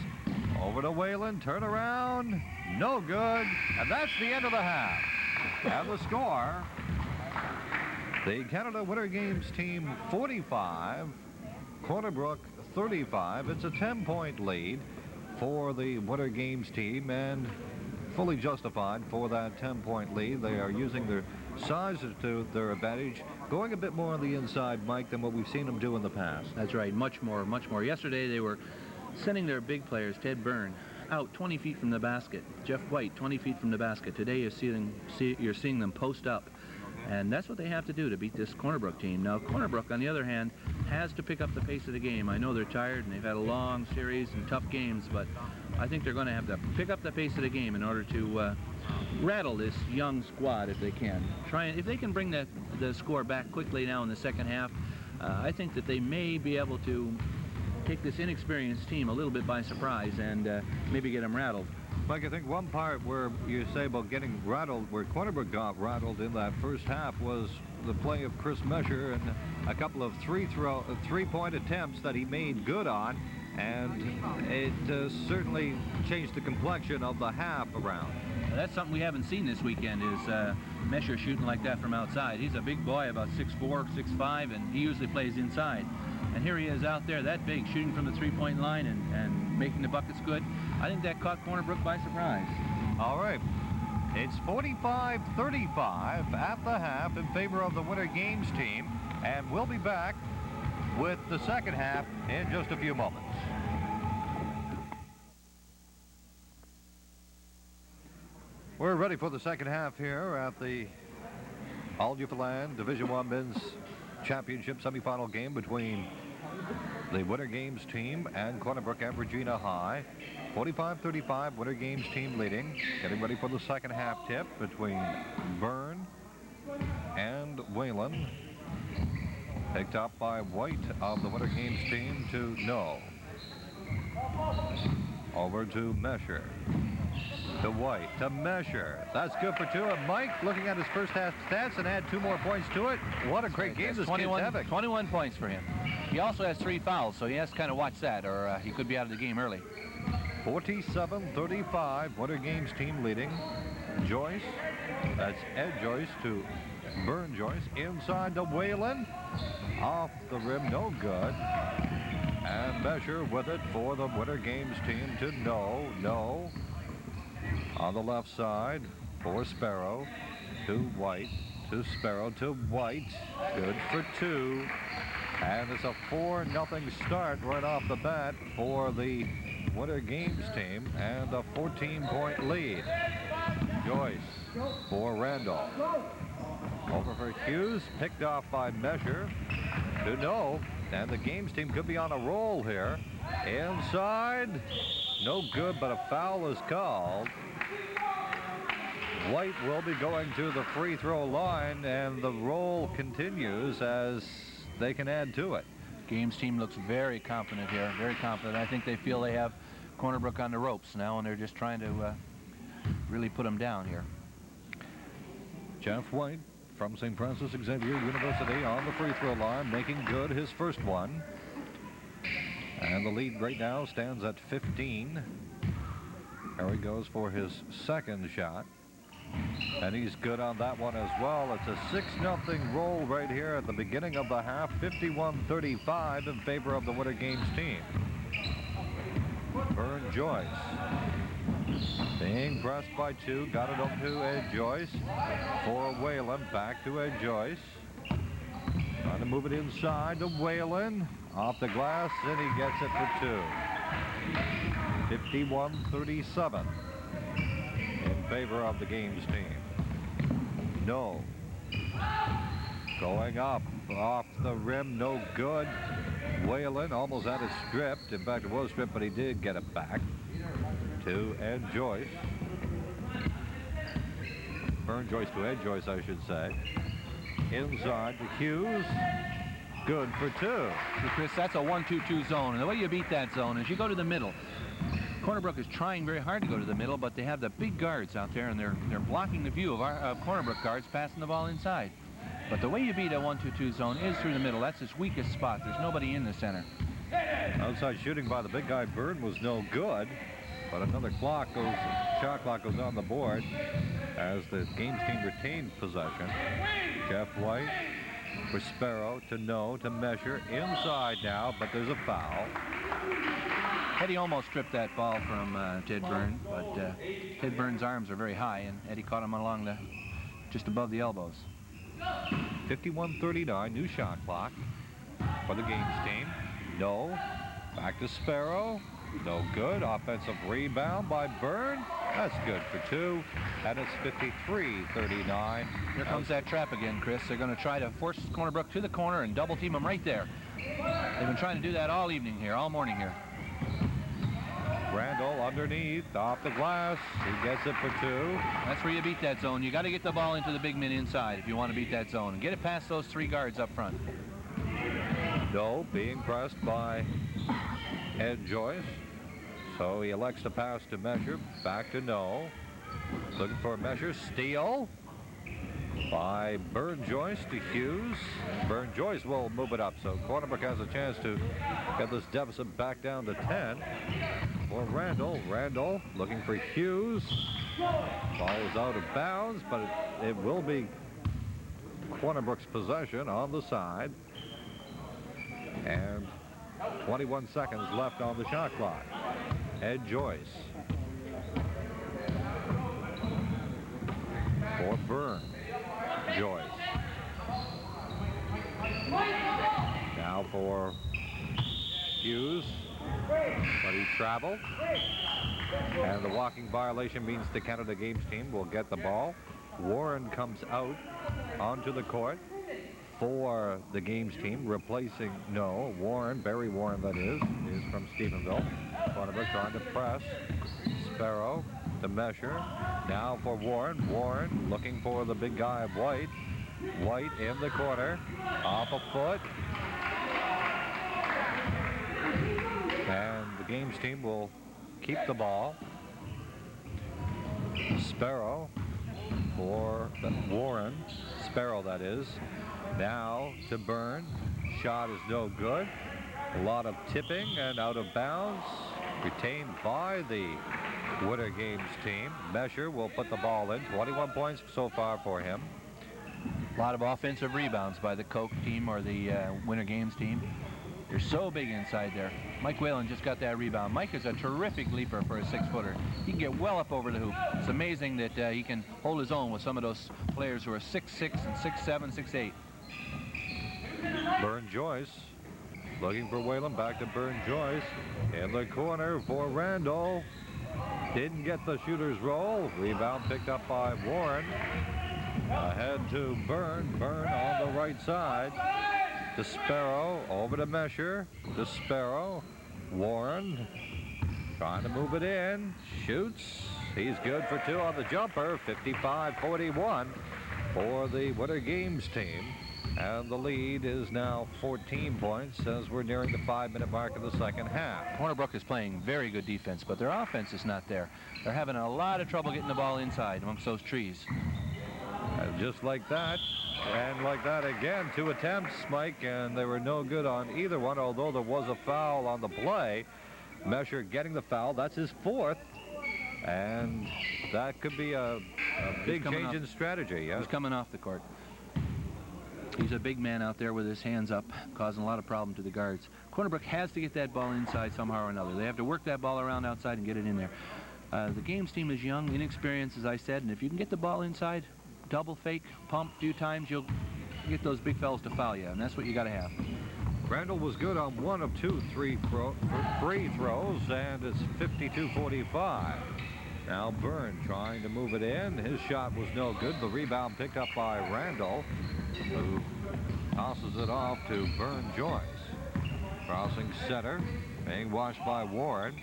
S3: Over to Whalen. Turn around. No good. And that's the end of the half. And the score. The Canada Winter Games team 45. Corner Brook 35. It's a 10-point lead for the Winter Games team and fully justified for that 10-point lead. They are using their size to their advantage, going a bit more on the inside, Mike, than what we've seen them do in the past.
S2: That's right, much more, much more. Yesterday they were sending their big players, Ted Byrne, out 20 feet from the basket. Jeff White, 20 feet from the basket. Today you're seeing them post up. And that's what they have to do to beat this Corner Brook team. Now, Corner Brook, on the other hand, has to pick up the pace of the game. I know they're tired and they've had a long series and tough games, but I think they're going to have to pick up the pace of the game in order to rattle this young squad if they can. If they can bring the score back quickly now in the second half, I think that they may be able to take this inexperienced team a little bit by surprise and maybe get them rattled.
S3: Mike, I think one part where you say about getting rattled, where Corner Brook got rattled in that first half, was the play of Chris Mesher and a couple of three-point attempts that he made good on, and it certainly changed the complexion of the half around.
S2: Now, that's something we haven't seen this weekend, is Mesher shooting like that from outside. He's a big boy, about 6'4", 6'5", and he usually plays inside. And here he is out there that big, shooting from the three-point line and making the buckets good. I think that caught Corner Brook by surprise.
S3: All right. It's 45-35 at the half in favor of the Winter Games team. And we'll be back with the second half in just a few moments. We're ready for the second half here at the All-Newfoundland Division I Men's Championship semifinal game between the Winter Games team and Corner Brook and Regina High. 45-35, Winter Games team leading. Getting ready for the second half tip between Byrne and Whalen. Picked up by White of the Winter Games team to No. Over to Mesher. To White, to Mesher. That's good for 2. And Mike, looking at his first half stats and add 2 more points to it. What a great game this kid's having.
S2: 21 points for him. He also has 3 fouls, so he has to kind of watch that, or he could be out of the game early.
S3: 47-35, Winter Games team leading. Joyce, that's Ed Joyce to Byrne Joyce. Inside to Whalen. Off the rim, no good. And Mesher with it for the Winter Games team to No. On the left side for Sparrow to White, to Sparrow to White. Good for 2. And it's a 4-0 start right off the bat for the Winter Games team and a 14-point lead. Joyce for Randolph. Over for Hughes, picked off by Mesher to No. And the Games team could be on a roll here. Inside, no good, but a foul is called. White will be going to the free throw line, and the roll continues as they can add to it.
S2: Games team looks very confident here, very confident. I think they feel they have Corner Brook on the ropes now, and they're just trying to really put them down here.
S3: Jeff White from St. Francis Xavier University on the free throw line, making good his first one. And the lead right now stands at 15. Here he goes for his second shot. And he's good on that one as well. It's a 6-0 roll right here at the beginning of the half. 51-35 in favor of the Winter Games team. Vern Joyce being pressed by 2. Got it up to Ed Joyce. For Whalen. Back to Ed Joyce. Trying to move it inside to Whalen. Off the glass, and he gets it for 2. 51-37 in favor of the Games team. No. Going up off the rim, no good. Whalen almost had it stripped. In fact, it was stripped, but he did get it back to Ed Joyce. Vern Joyce to Ed Joyce, I should say. Inside to Hughes. Good for 2.
S2: See, Chris, that's a 1-2-2 zone, and the way you beat that zone is you go to the middle. Corner Brook is trying very hard to go to the middle, but they have the big guards out there, and they're blocking the view of our Corner Brook guards passing the ball inside. But the way you beat a 1-2-2 zone is through the middle. That's its weakest spot. There's nobody in the center.
S3: Outside shooting by the big guy Byrne was no good, but another shot clock goes on the board as the Games team retained possession. Jeff White for Sparrow to measure inside now, but there's a foul.
S2: Eddie almost stripped that ball from Ted Byrne, but Ted Byrne's arms are very high, and Eddie caught him along just above the elbows.
S3: 51-39, new shot clock for the Games team. No. Back to Sparrow. No good. Offensive rebound by Byrne. That's good for 2. And it's 53-39.
S2: Here comes that trap again, Chris. They're going to try to force Corner Brook to the corner and double team him right there. They've been trying to do that all evening here, all morning here.
S3: Randall underneath, off the glass. He gets it for 2.
S2: That's where you beat that zone. You got to get the ball into the big men inside if you want to beat that zone. And get it past those 3 guards up front.
S3: No, being pressed by Ed Joyce. So he elects to pass to Measure. Back to No. Looking for a Measure. Steal by Vern Joyce to Hughes. Vern Joyce will move it up. So Corner Brook has a chance to get this deficit back down to 10. For Randall. Randall looking for Hughes. Ball is out of bounds, but it will be Corner Brook's possession on the side. And 21 seconds left on the shot clock. Ed Joyce for Byrne. Joyce. Now for Hughes, but he traveled. And the walking violation means the Canada Games team will get the ball. Warren comes out onto the court for the Games team, replacing Warren, Barry Warren that is from Stephenville. Corner Brook trying to press. Sparrow to Measure. Now for Warren. Warren looking for the big guy White. White in the corner. Off a foot. And the Games team will keep the ball. Sparrow for Warren. Sparrow, that is. Now to Byrne. Shot is no good. A lot of tipping and out of bounds. Retained by the Winter Games team. Measure will put the ball in. 21 points so far for him.
S2: A lot of offensive rebounds by the Coke team or the Winter Games team. They're so big inside there. Mike Whalen just got that rebound. Mike is a terrific leaper for a 6-footer. He can get well up over the hoop. It's amazing that he can hold his own with some of those players who are 6'6" and 6'7", 6'8".
S3: Vern Joyce looking for Whalen. Back to Vern Joyce in the corner for Randall. Didn't get the shooter's roll. Rebound picked up by Warren. Ahead to Byrne. Byrne on the right side. To Sparrow. Over to Measure. To Sparrow. Warren trying to move it in. Shoots. He's good for 2 on the jumper. 55-41 for the Winter Games team. And the lead is now 14 points as we're nearing the 5-minute mark of the second half.
S2: Corner Brook is playing very good defense, but their offense is not there. They're having a lot of trouble getting the ball inside amongst those trees.
S3: And just like that, and like that again, 2 attempts, Mike, and they were no good on either one, although there was a foul on the play. Mesher getting the foul. That's his 4th. And that could be a big change in strategy. Yes.
S2: He's coming off the court. He's a big man out there with his hands up, causing a lot of problem to the guards. Corner Brook has to get that ball inside somehow or another. They have to work that ball around outside and get it in there. The games team is young, inexperienced, as I said, and if you can get the ball inside, double fake, pump a few times, you'll get those big fellas to foul you, and that's what you got to have.
S3: Randall was good on 1 of 2 free throws, and it's 52-45. Now Byrne trying to move it in. His shot was no good. The rebound picked up by Randall, who tosses it off to Byrne Joyce. Crossing center, being watched by Warren.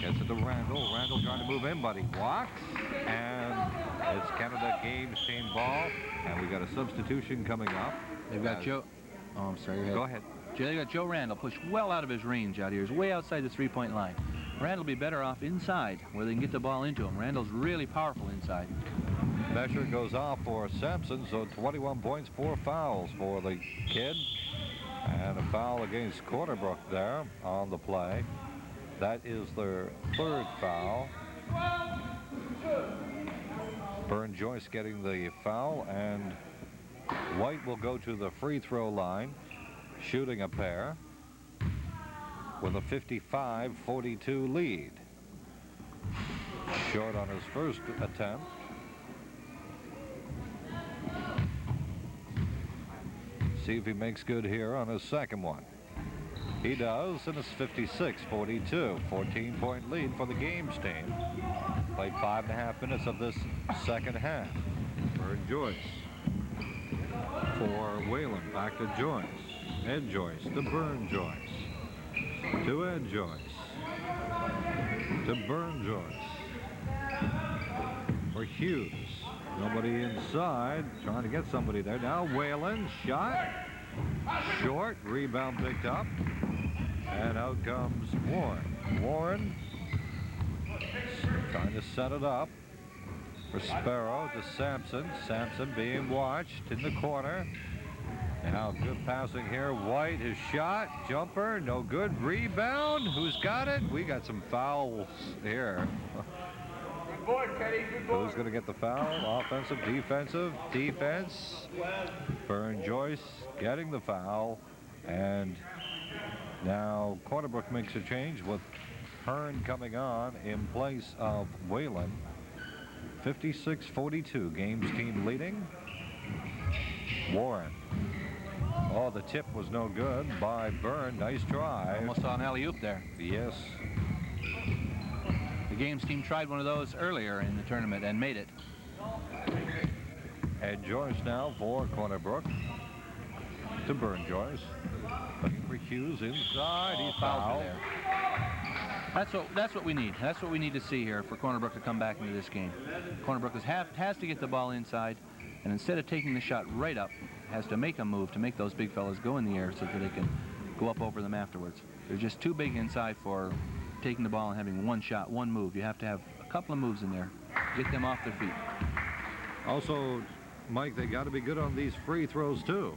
S3: Gets it to Randall. Randall trying to move in, but he walks. And it's Canada games team ball. And we got a substitution coming up.
S2: They've got Joe. Oh, I'm sorry.
S3: Go ahead.
S2: They got Joe Randall pushed well out of his range out here. He's way outside the three-point line. Randall will be better off inside where they can get the ball into him. Randall's really powerful inside.
S3: Mesher goes off for Sampson, so 21 points, 4 fouls for the kid. And a foul against Corner Brook there on the play. That is their 3rd foul. Byrne Joyce getting the foul, and White will go to the free throw line, shooting a pair with a 55-42 lead. Short on his first attempt. See if he makes good here on his second one. He does, and it's 56-42. 14-point lead for the games team. Played 5.5 minutes of this second half. Byrne Joyce for Whalen. Back to Joyce. Ed Joyce to Byrne Joyce. To Ed Joyce. To Byrne Joyce. For Hughes. Nobody inside. Trying to get somebody there. Now Whalen. Shot. Short. Rebound picked up. And out comes Warren. Warren trying to set it up for Sparrow to Sampson. Sampson being watched in the corner. Now good passing here. White, his shot, jumper, no good. Rebound, who's got it? We got some fouls here.
S4: Good board, Teddy, good board.
S3: Who's going to get the foul? Offensive, defensive, defense. Byrne Joyce getting the foul. And now Corner Brook makes a change with Hearn coming on in place of Whalen. 56-42, games team leading. Warren. Oh, the tip was no good by Byrne. Nice try.
S2: Almost saw an alley-oop there.
S3: Yes.
S2: The games team tried one of those earlier in the tournament and made it.
S3: Ed Joyce now for Corner Brook. To Byrne Joyce. Looking for Hughes inside. He's fouled there.
S2: That's what we need. That's what we need to see here for Corner Brook to come back into this game. Corner Brook has to get the ball inside, and instead of taking the shot right up, has to make a move to make those big fellas go in the air so that they can go up over them afterwards. They're just too big inside for taking the ball and having one shot, one move. You have to have a couple of moves in there. Get them off their feet.
S3: Also, Mike, they got to be good on these free throws, too.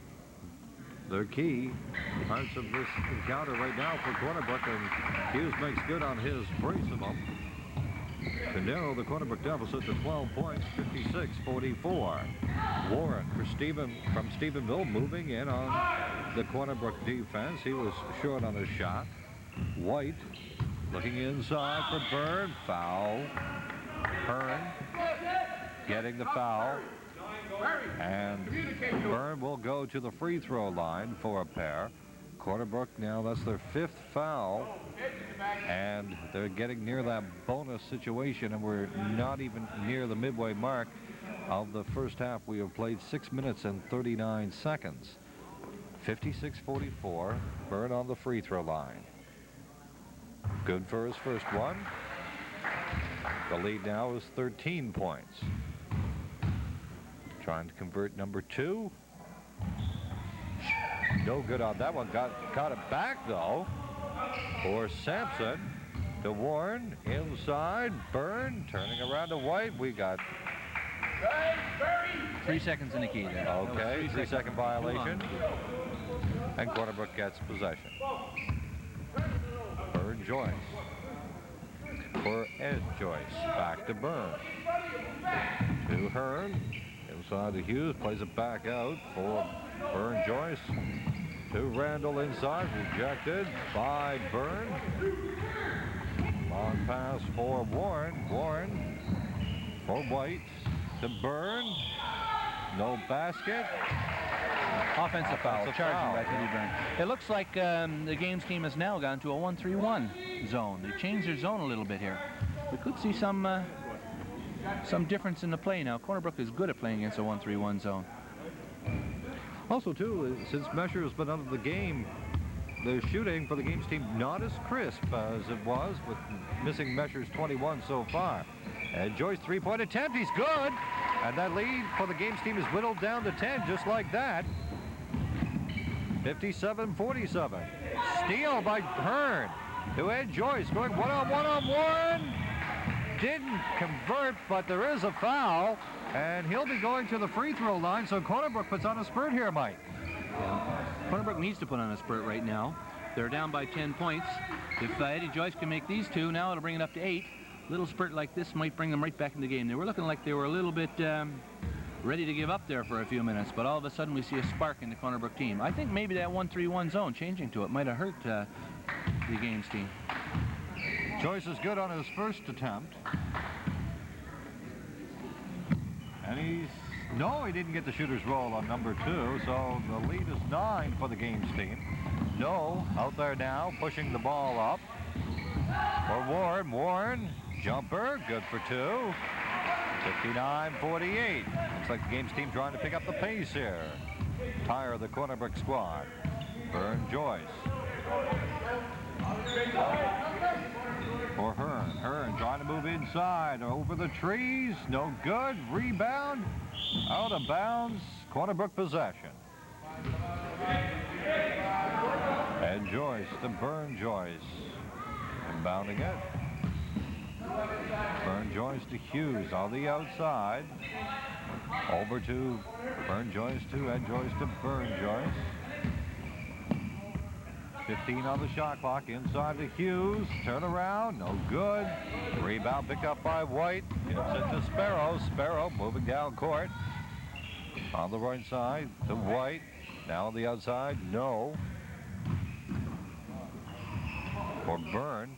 S3: They're key parts of this encounter right now for Corner Brook, and Hughes makes good on his brace of them to narrow the Corner Brook deficit to 12 points, 56-44. Warren from Stephenville moving in on the Corner Brook defense. He was short on his shot. White looking inside for Byrne. Foul. Hearn getting the foul. And Byrne will go to the free throw line for a pair. Corner Brook now, that's their 5th foul. And they're getting near that bonus situation, and we're not even near the midway mark of the first half. We have played 6 minutes and 39 seconds. 56-44, Byrne on the free throw line. Good for his first one. The lead now is 13 points. Trying to convert number 2. No good on that one. Got it back, though, for Sampson. To Warren, inside, Byrne, turning around to White. We got
S2: 3 seconds in the key there.
S3: okay, 3-second violation. And Corner Brook gets possession. Byrne Joyce. For Ed Joyce, back to Byrne. To Hearn, inside to Hughes, plays it back out for Byrne Joyce. To Randall inside, rejected by Byrne. Long pass for Warren. Warren for White to Byrne. No basket.
S2: Offensive foul. Charging by Teddy Byrne. It looks like the games team has now gone to a 1-3-1 zone. They changed their zone a little bit here. We could see some difference in the play now. Corner Brook is good at playing against a 1-3-1 zone.
S3: Also, too, since Mesher has been out of the game, the shooting for the games team not as crisp as it was, with missing Mesher's 21 so far. And Joyce 3-point attempt, he's good. And that lead for the games team is whittled down to 10, just like that. 57-47. Steal by Hearn to Ed Joyce, going one-on-one on Warren. Didn't convert, but there is a foul. And he'll be going to the free throw line, so Corner Brook puts on a spurt here, Mike.
S2: Yeah. Corner Brook needs to put on a spurt right now. They're down by 10 points. If Eddie Joyce can make these two, now it'll bring it up to 8. Little spurt like this might bring them right back in the game. They were looking like they were a little bit ready to give up there for a few minutes, but all of a sudden we see a spark in the Corner Brook team. I think maybe that 1-3-1 zone, changing to it, might have hurt the games team.
S3: Joyce is good on his first attempt. And he didn't get the shooter's roll on number 2, so the lead is 9 for the games team. No, out there now, pushing the ball up. For Warren, Warren, jumper, good for 2. 59-48. Looks like the games team trying to pick up the pace here. Tire the Corner Brook squad. Byrne Joyce. For Hearn. Hearn trying to move inside, over the trees, no good. Rebound, out of bounds. Corner Brook possession. And Joyce to Byrne Joyce. Inbounding it. Byrne Joyce to Hughes on the outside. Over to Byrne Joyce to Ed Joyce to Byrne Joyce. 15 on the shot clock, inside to Hughes, turn around, no good. Rebound picked up by White, gives it to Sparrow. Sparrow moving down court. On the right side to White, now on the outside, no. For Byrne.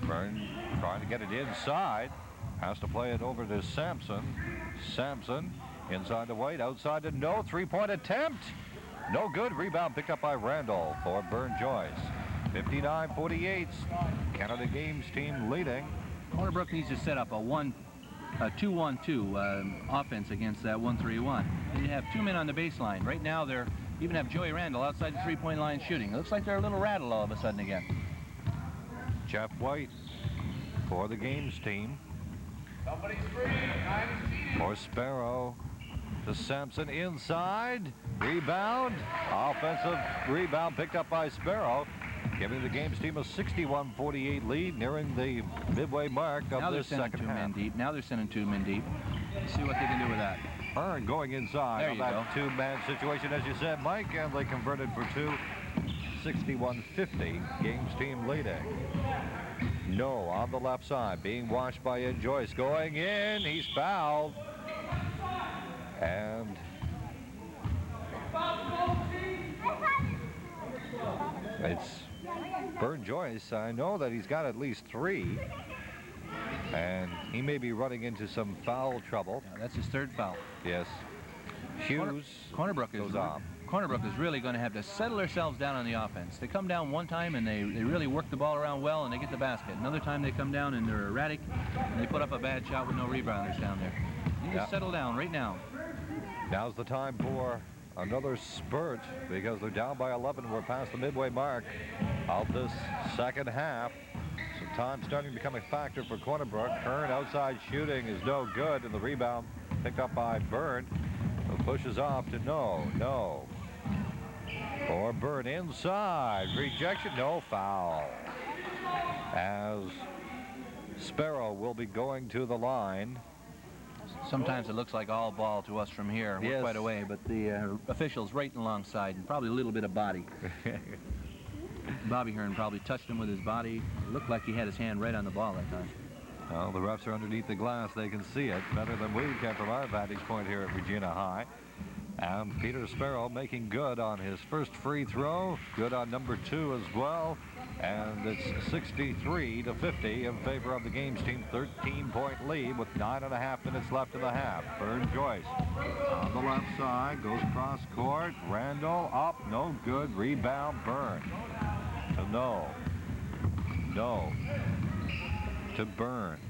S3: Byrne trying to get it inside, has to play it over to Sampson. Sampson inside to White, outside to no, 3-point attempt. No good. Rebound picked up by Randall for Byrne Joyce. 59-48. Canada games team leading.
S2: Corner Brook needs to set up a 2-1-2 offense against that 1-3-1. You have 2 men on the baseline. Right now they're even have Joey Randall outside the 3-point line shooting. It looks like they're a little rattled all of a sudden again.
S3: Jeff White for the games team.
S4: Somebody's free.
S3: For Sparrow. To Sampson inside, rebound, offensive rebound picked up by Sparrow, giving the games team a 61-48 lead, nearing the midway mark of this second half.
S2: Now they're sending 2 men deep. Let's see what they can do with that.
S3: Hearn going inside on that 2-man situation, as you said, Mike, and they converted for 2. 61-50, games team leading. No on the left side, being watched by Ed Joyce, going in, he's fouled. And it's Byrne Joyce. I know that he's got at least 3. And he may be running into some foul trouble.
S2: Yeah, that's his 3rd foul.
S3: Yes. Hughes
S2: Corner Brook goes off. Corner Brook is really going to have to settle themselves down on the offense. They come down one time and they really work the ball around well and they get the basket. Another time they come down and they're erratic and they put up a bad shot with no rebounders down there. You need to settle down right now.
S3: Now's the time for another spurt because they're down by 11. We're past the midway mark of this second half. So time starting to become a factor for Corner Brook. Hearn outside shooting is no good, and the rebound picked up by Byrne, who pushes off to no. For Byrne inside. Rejection, no foul. As Sparrow will be going to the line.
S2: Sometimes it looks like all ball to us from here. We're
S3: Yes.
S2: quite away, but the official's right alongside, and probably a little bit of body. Bobby Hearn probably touched him with his body. It looked like he had his hand right on the ball that time.
S3: Well, the refs are underneath the glass. They can see it better than we can from our vantage point here at Regina High. And Peter Sparrow making good on his first free throw. Good on number 2 as well. And it's 63-50 in favor of the game's team. 13-point lead with 9.5 minutes left in the half. Byrne Joyce on the left side. Goes cross court. Randall up. No good. Rebound Byrne. To No. To Byrne.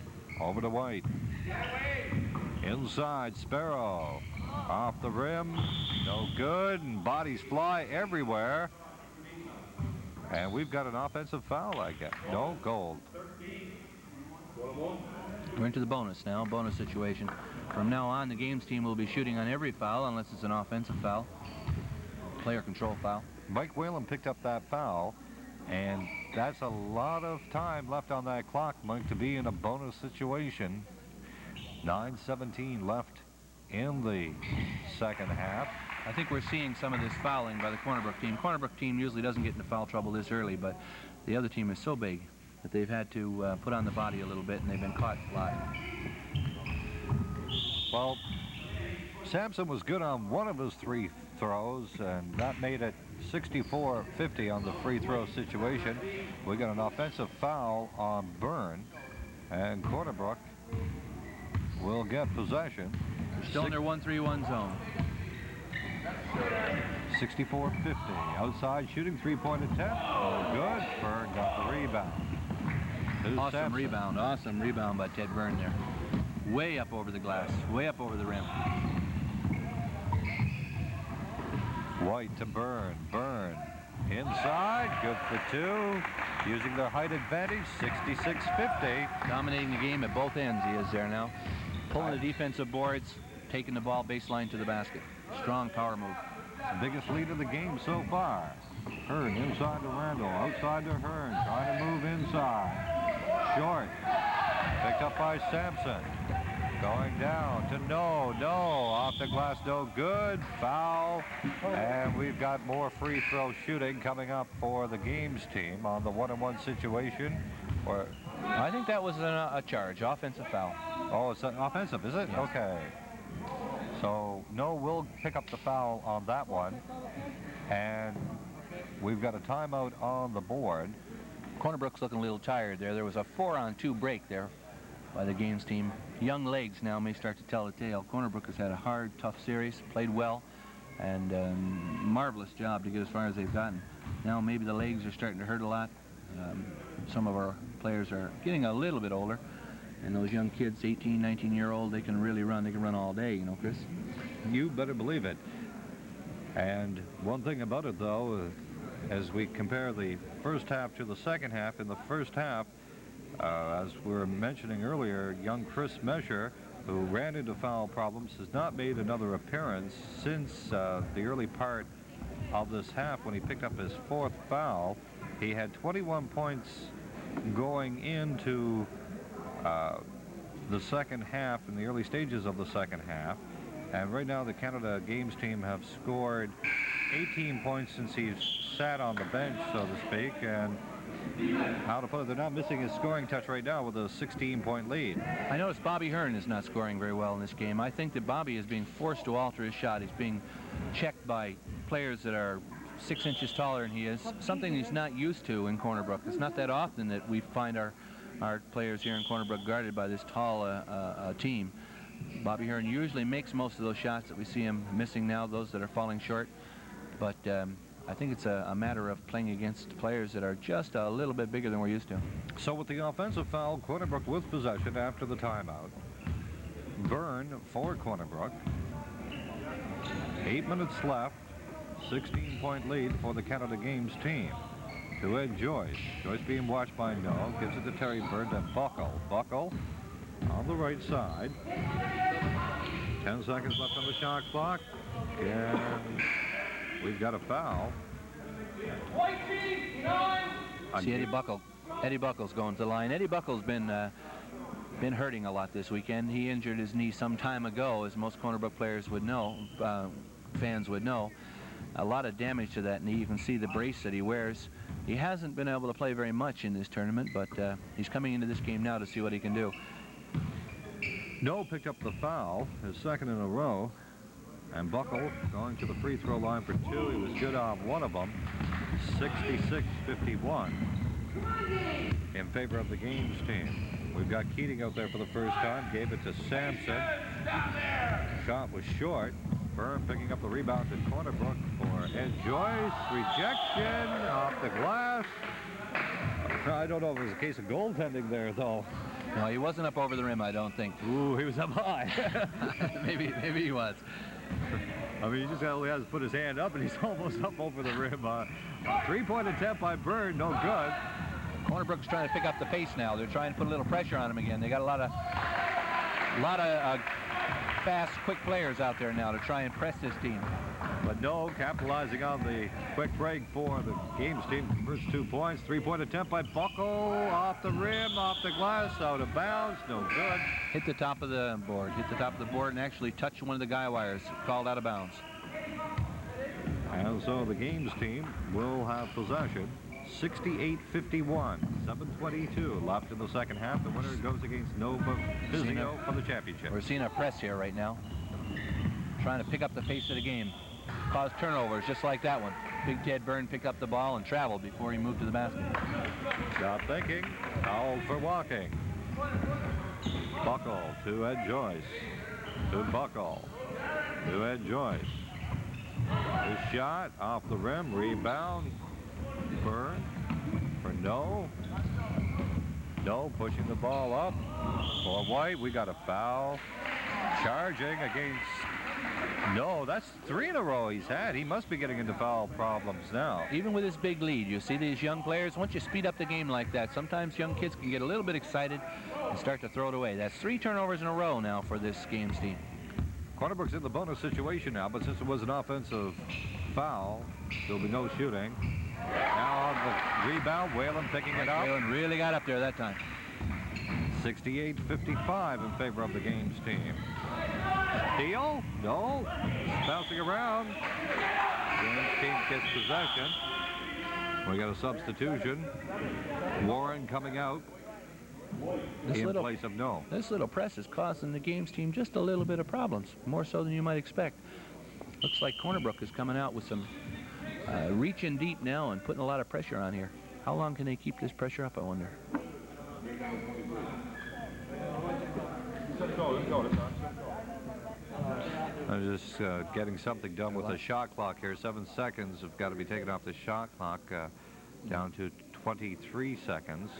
S3: Over to White. Inside Sparrow. Off the rim. No good. And bodies fly everywhere. And we've got an offensive foul, I guess. No, gold.
S2: We're into the bonus now, bonus situation. From now on, the games team will be shooting on every foul unless it's an offensive foul. Player control foul.
S3: Mike Whalen picked up that foul, and that's a lot of time left on that clock, Mike, to be in a bonus situation. 9:17 left in the second half.
S2: I think we're seeing some of this fouling by the Corner Brook team. Corner Brook team usually doesn't get into foul trouble this early, but the other team is so big that they've had to put on the body a little bit, and they've been caught flat.
S3: Well, Sampson was good on one of his 3 throws, and that made it 64-50 on the free throw situation. We got an offensive foul on Byrne, and Corner Brook will get possession.
S2: They're still in their 1-3-1 zone.
S3: 64-50. Outside shooting, 3-point attempt. Oh, good. Byrne got the rebound.
S2: Awesome rebound. Awesome rebound by Ted Byrne there. Way up over the glass. Way up over the rim.
S3: White to Byrne. Byrne inside. Good for 2. Using their height advantage. 66-50.
S2: Dominating the game at both ends. He is there now. Pulling the defensive boards. Taking the ball baseline to the basket. Strong power move.
S3: Biggest lead of the game so far. Hearn inside to Randall. Outside to Hearn. Trying to move inside. Short. Picked up by Sampson. Going down to No. Off the glass, no good. Foul. And we've got more free throw shooting coming up for the games team on the 1-on-1 situation. Or
S2: I think that was a charge. Offensive foul.
S3: Oh, it's an offensive, is it?
S2: Yes.
S3: Okay. So No will pick up the foul on that one. And we've got a timeout on the board.
S2: Corner Brook's looking a little tired there. There was a 4-on-2 break there by the games team. Young legs now may start to tell the tale. Corner Brook has had a hard, tough series, played well, and marvelous job to get as far as they've gotten. Now maybe the legs are starting to hurt a lot. Some of our players are getting a little bit older, and those young kids, 18, 19-year-old, they can really run. They can run all day, you know, Chris.
S3: You better believe it. And one thing about it, though, as we compare the first half to the second half, in the first half, as we were mentioning earlier, young Chris Mesher, who ran into foul problems, has not made another appearance since the early part of this half when he picked up his 4th foul. He had 21 points going into the second half, in the early stages of the second half. And right now the Canada games team have scored 18 points since he's sat on the bench, so to speak. And how to put it, they're not missing his scoring touch right now with a 16-point lead.
S2: I noticed Bobby Hearn is not scoring very well in this game. I think that Bobby is being forced to alter his shot. He's being checked by players that are 6 inches taller than he is, something he's not used to in Corner Brook. It's not that often that we find our players here in Corner Brook guarded by this tall team. Bobby Hearn usually makes most of those shots that we see him missing now, those that are falling short. But I think it's a matter of playing against players that are just a little bit bigger than we're used to.
S3: So with the offensive foul, Corner Brook with possession after the timeout. Byrne for Corner Brook. 8 minutes left. 16-point lead for the Canada Games team. To Ed Joyce. Joyce being watched by No. Gives it to Terry Byrne to Buckle. Buckle on the right side. 10 seconds left on the shot clock. And we've got a foul.
S2: See Eddie Buckle. Eddie Buckle's going to the line. Eddie Buckle's been hurting a lot this weekend. He injured his knee some time ago, as most Corner Brook players would know, fans would know. A lot of damage to that knee. You can see the brace that he wears. He hasn't been able to play very much in this tournament, but he's coming into this game now to see what he can do.
S3: No picked up the foul, his second in a row. And Buckle going to the free throw line for 2. He was good on one of them. 66-51 in favor of the games team. We've got Keating out there for the first time. Gave it to Sampson. Shot was short. Byrne picking up the rebound to Corner Brook for Ed Joyce. Rejection off the glass. I don't know if it was a case of goaltending there, though.
S2: No, he wasn't up over the rim, I don't think.
S3: Ooh, he was up high.
S2: maybe he was.
S3: I mean, he just only has to put his hand up, and he's almost up over the rim. Three-point attempt by Byrne, no good.
S2: Corner Brook's trying to pick up the pace now. They're trying to put a little pressure on him again. They got a lot of fast, quick players out there now to try and press this team.
S3: But no, capitalizing on the quick break for the games team. First 2 points. Three-point attempt by Buckle. Off the rim, off the glass, out of bounds. No good.
S2: Hit the top of the board. Hit the top of the board and actually touched one of the guy wires. Called out of bounds.
S3: And so the games team will have possession. 68-51. 7:22 left in the second half. The winner goes against Nova Physio for the championship.
S2: We're seeing a press here right now. Trying to pick up the pace of the game. Cause turnovers just like that one. Big Ted Byrne picked up the ball and traveled before he moved to the basket.
S3: Not thinking. Fouled for walking. Buckle to Ed Joyce. To Buckle. To Ed Joyce. His shot off the rim. Rebound. Byrne for No. No pushing the ball up. For White, we got a foul. Charging against No. That's 3 in a row he's had. He must be getting into foul problems now.
S2: Even with his big lead, you see these young players, once you speed up the game like that, sometimes young kids can get a little bit excited and start to throw it away. That's 3 turnovers in a row now for this games team.
S3: Corner Brook's in the bonus situation now, but since it was an offensive foul, there'll be no shooting. Now on the rebound, Whalen picking it up.
S2: Whalen really got up there that time.
S3: 68-55 in favor of the games team. Steal? No. Bouncing around. Games team gets possession. We got a substitution. Warren coming out in place of No.
S2: This little press is causing the games team just a little bit of problems, more so than you might expect. Looks like Corner Brook is coming out with some reaching deep now and putting a lot of pressure on here. How long can they keep this pressure up, I wonder?
S3: I'm just getting something done with the shot clock here. 7 seconds have got to be taken off the shot clock down to 23 seconds.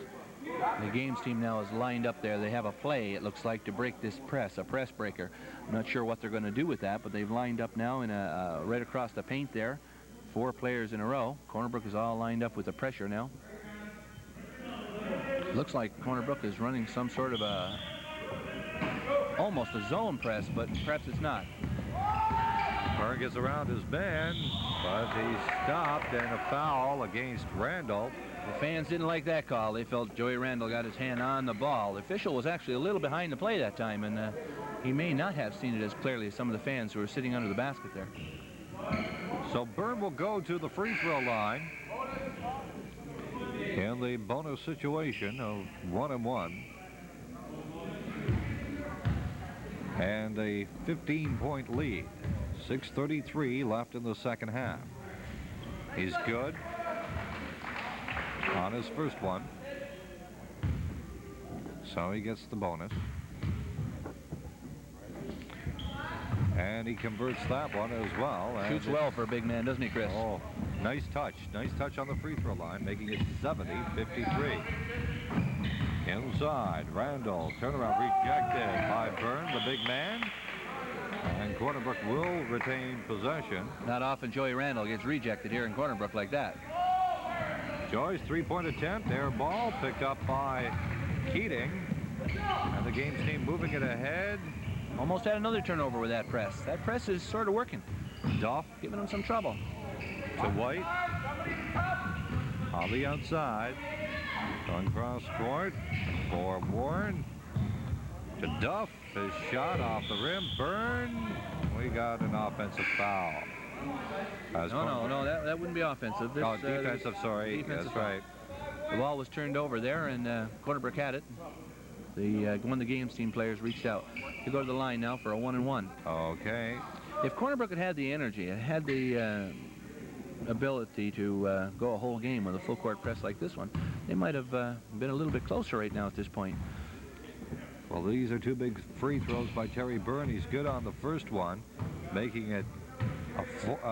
S2: The games team now is lined up there. They have a play, it looks like, to break this press, a press breaker. I'm not sure what they're going to do with that, but they've lined up now in right across the paint there. 4 players in a row. Corner Brook is all lined up with the pressure now. Looks like Corner Brook is running some sort of almost a zone press, but perhaps it's not.
S3: Byrne gets around his man, but he's stopped, and a foul against Randall.
S2: The fans didn't like that call. They felt Joey Randall got his hand on the ball. The official was actually a little behind the play that time, and he may not have seen it as clearly as some of the fans who were sitting under the basket there.
S3: So Byrne will go to the free throw line in the bonus situation of 1-1. And a 15-point lead. 6:33 left in the second half. He's good on his first one. So he gets the bonus. And he converts that one as well.
S2: Shoots well for a big man, doesn't he, Chris?
S3: Oh, nice touch. Nice touch on the free throw line, making it 70-53. Inside, Randall, turnaround rejected by Byrne, the big man. And Corner Brook will retain possession.
S2: Not often Joey Randall gets rejected here in Corner Brook like that.
S3: Joyce, 3-point attempt, air ball, picked up by Keating. And the games team moving it ahead.
S2: Almost had another turnover with that press. That press is sort of working.
S3: Duff
S2: giving him some trouble.
S3: to White. On the outside. Going cross court for Warren. To Duff. His shot off the rim. Byrne. We got an offensive foul.
S2: No, that wouldn't be offensive.
S3: Oh, defensive, sorry.
S2: Defensive
S3: That's right.
S2: The ball was turned over there, and Corner Brook had it. One of the games team players reached out to go to the line now for a 1-and-1.
S3: Okay.
S2: If Corner Brook had the energy, had the ability to go a whole game with a full court press like this one, they might have been a little bit closer right now at this point.
S3: Well, these are two big free throws by Terry Byrne. He's good on the first one, making it a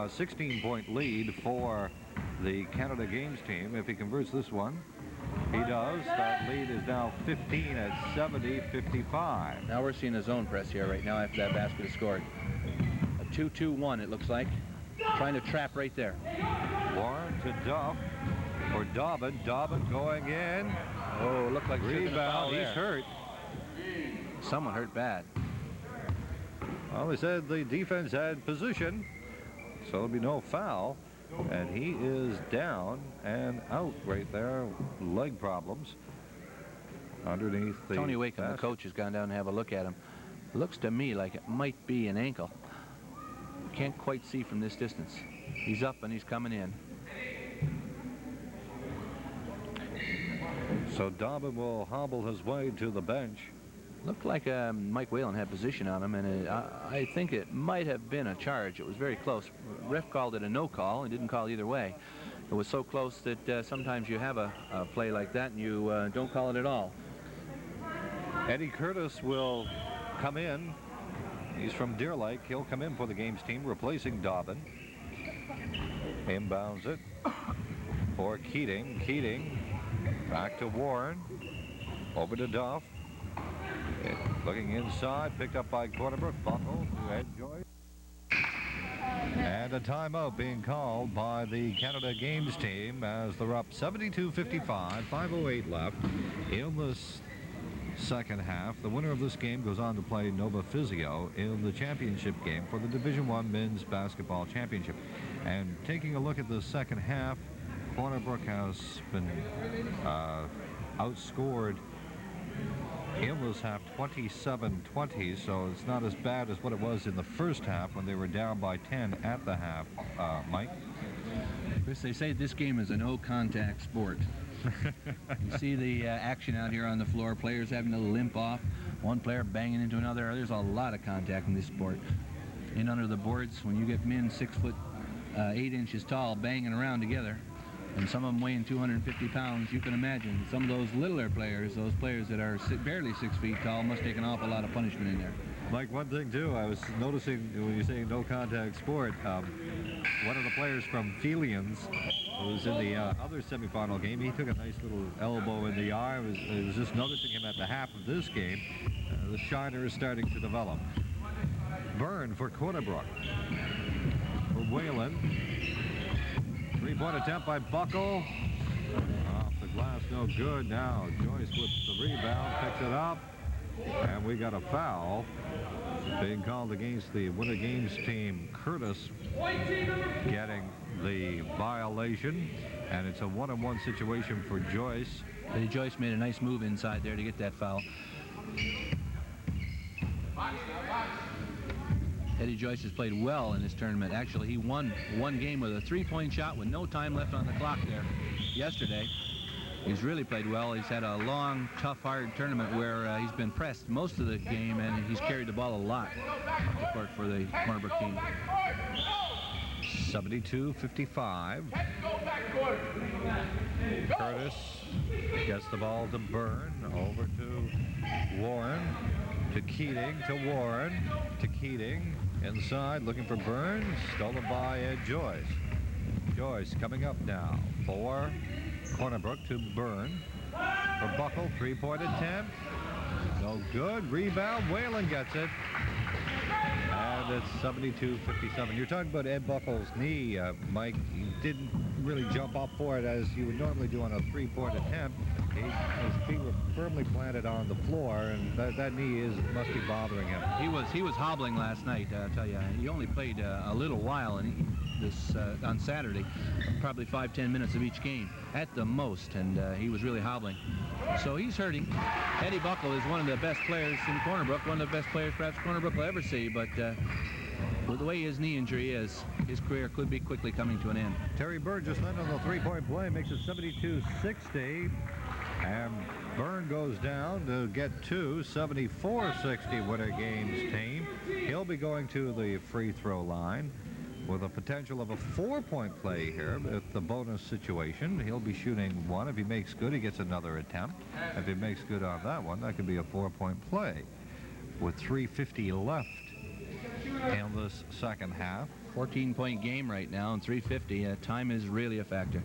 S3: 16-point lead for the Canada Games team. If he converts this one, he does. That lead is now 15 at 70-55.
S2: Now we're seeing a zone press here right now after that basket is scored. A 2-2-1, it looks like. Trying to trap right there.
S3: Warren to Duff for Dobbin. Dobbin going in.
S2: Oh, looked like
S3: rebound. He's hurt.
S2: Someone hurt bad.
S3: Well, they said the defense had position, so there'll be no foul. And he is down and out right there. Leg problems underneath the
S2: Tony Wakeham,
S3: basket.
S2: the coach, has gone down and have a look at him. Looks to me like it might be an ankle. Can't quite see from this distance. He's up and he's coming in.
S3: So Dobbin will hobble his way to the bench.
S2: Looked like Mike Whalen had position on him, and I think it might have been a charge. It was very close. Ref called it a no call. He didn't call either way. It was so close that sometimes you have a play like that and you don't call it at all.
S3: Eddie Curtis will come in. He's from Deer Lake. He'll come in for the games team, replacing Dobbin. Inbounds it for Keating. Keating back to Warren. Over to Duff. Looking inside, picked up by Corner Brook. Buckle to Ed Joyce. And a timeout being called by the Canada Games team as they're up 72-55, 5:08 left in this second half. The winner of this game goes on to play Nova Physio in the championship game for the Division I Men's Basketball Championship. And taking a look at the second half, Corner Brook has been outscored in this half 27-20, so it's not as bad as what it was in the first half when they were down by 10 at the half. Mike?
S2: Chris, they say this game is a no-contact sport. You see the action out here on the floor, players having to limp off, one player banging into another. There's a lot of contact in this sport. In under the boards, when you get men 6 foot 8 inches tall banging around together, and some of them weighing 250 pounds, you can imagine some of those littler players, those players that are barely 6 feet tall, must take an awful lot of punishment in there.
S3: Mike, one thing too, I was noticing when you're saying no contact sport, one of the players from Felians, who was in the other semifinal game, he took a nice little elbow in the arm. I was just noticing him at the half of this game. The shiner is starting to develop. Byrne for Corner Brook. For Whalen. Three-point attempt by Buckle. Off the glass, no good. Now Joyce with the rebound, picks it up. And we got a foul being called against the Winter Games team. Curtis getting the violation. And it's a 1-on-1 situation for Joyce.
S2: Eddie Joyce made a nice move inside there to get that foul. Eddie Joyce has played well in this tournament. Actually, he won one game with a 3-point shot with no time left on the clock there yesterday. He's really played well. He's had a long, tough, hard tournament where he's been pressed most of the game, and he's carried the ball a lot off the court for the Corner Brook team.
S3: 72-55. Curtis gets the ball to Byrne, over to Warren, to Keating, to Warren, to Keating, inside, looking for Byrne, stolen by Ed Joyce. Joyce coming up now for Corner Brook to Byrne. For Buckle, 3-point attempt. No good. Rebound. Whalen gets it. And it's 72-57. You're talking about Ed Buckle's knee, Mike. He didn't really jump up for it as you would normally do on a three-point attempt. His feet were firmly planted on the floor, and that knee must be bothering him.
S2: He was hobbling last night. I tell you, he only played a little while, and on Saturday, probably 5-10 minutes of each game at the most, and he was really hobbling. So he's hurting. Eddie Buckle is one of the best players in Corner Brook, one of the best players perhaps Corner Brook will ever see, but with the way his knee injury is, his career could be quickly coming to an end.
S3: Terry Byrne just landed on the three-point play, makes it 72-60. And Byrne goes down to get two, 74-60 Winter Games team. He'll be going to the free throw line with a potential of a 4-point play here with the bonus situation. He'll be shooting one. If he makes good, he gets another attempt. If he makes good on that one, that could be a 4-point play. With 3:50 left in this second half.
S2: 14-point game right now, and 3:50. Time is really a factor.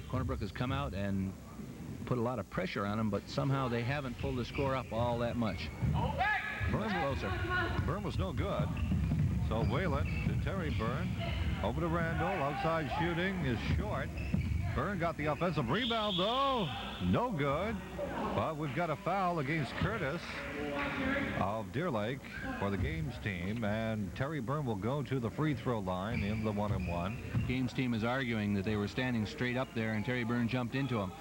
S2: Corner Brook has come out and put a lot of pressure on them, but somehow they haven't pulled the score up all that much.
S3: Byrne was no good. So Whalen to Terry Byrne. Over to Randall. Outside shooting is short. Byrne got the offensive rebound, though. No good. But we've got a foul against Curtis of Deer Lake for the Games team. And Terry Byrne will go to the free throw line in the 1-on-1.
S2: Games team is arguing that they were standing straight up there, and Terry Byrne jumped into him.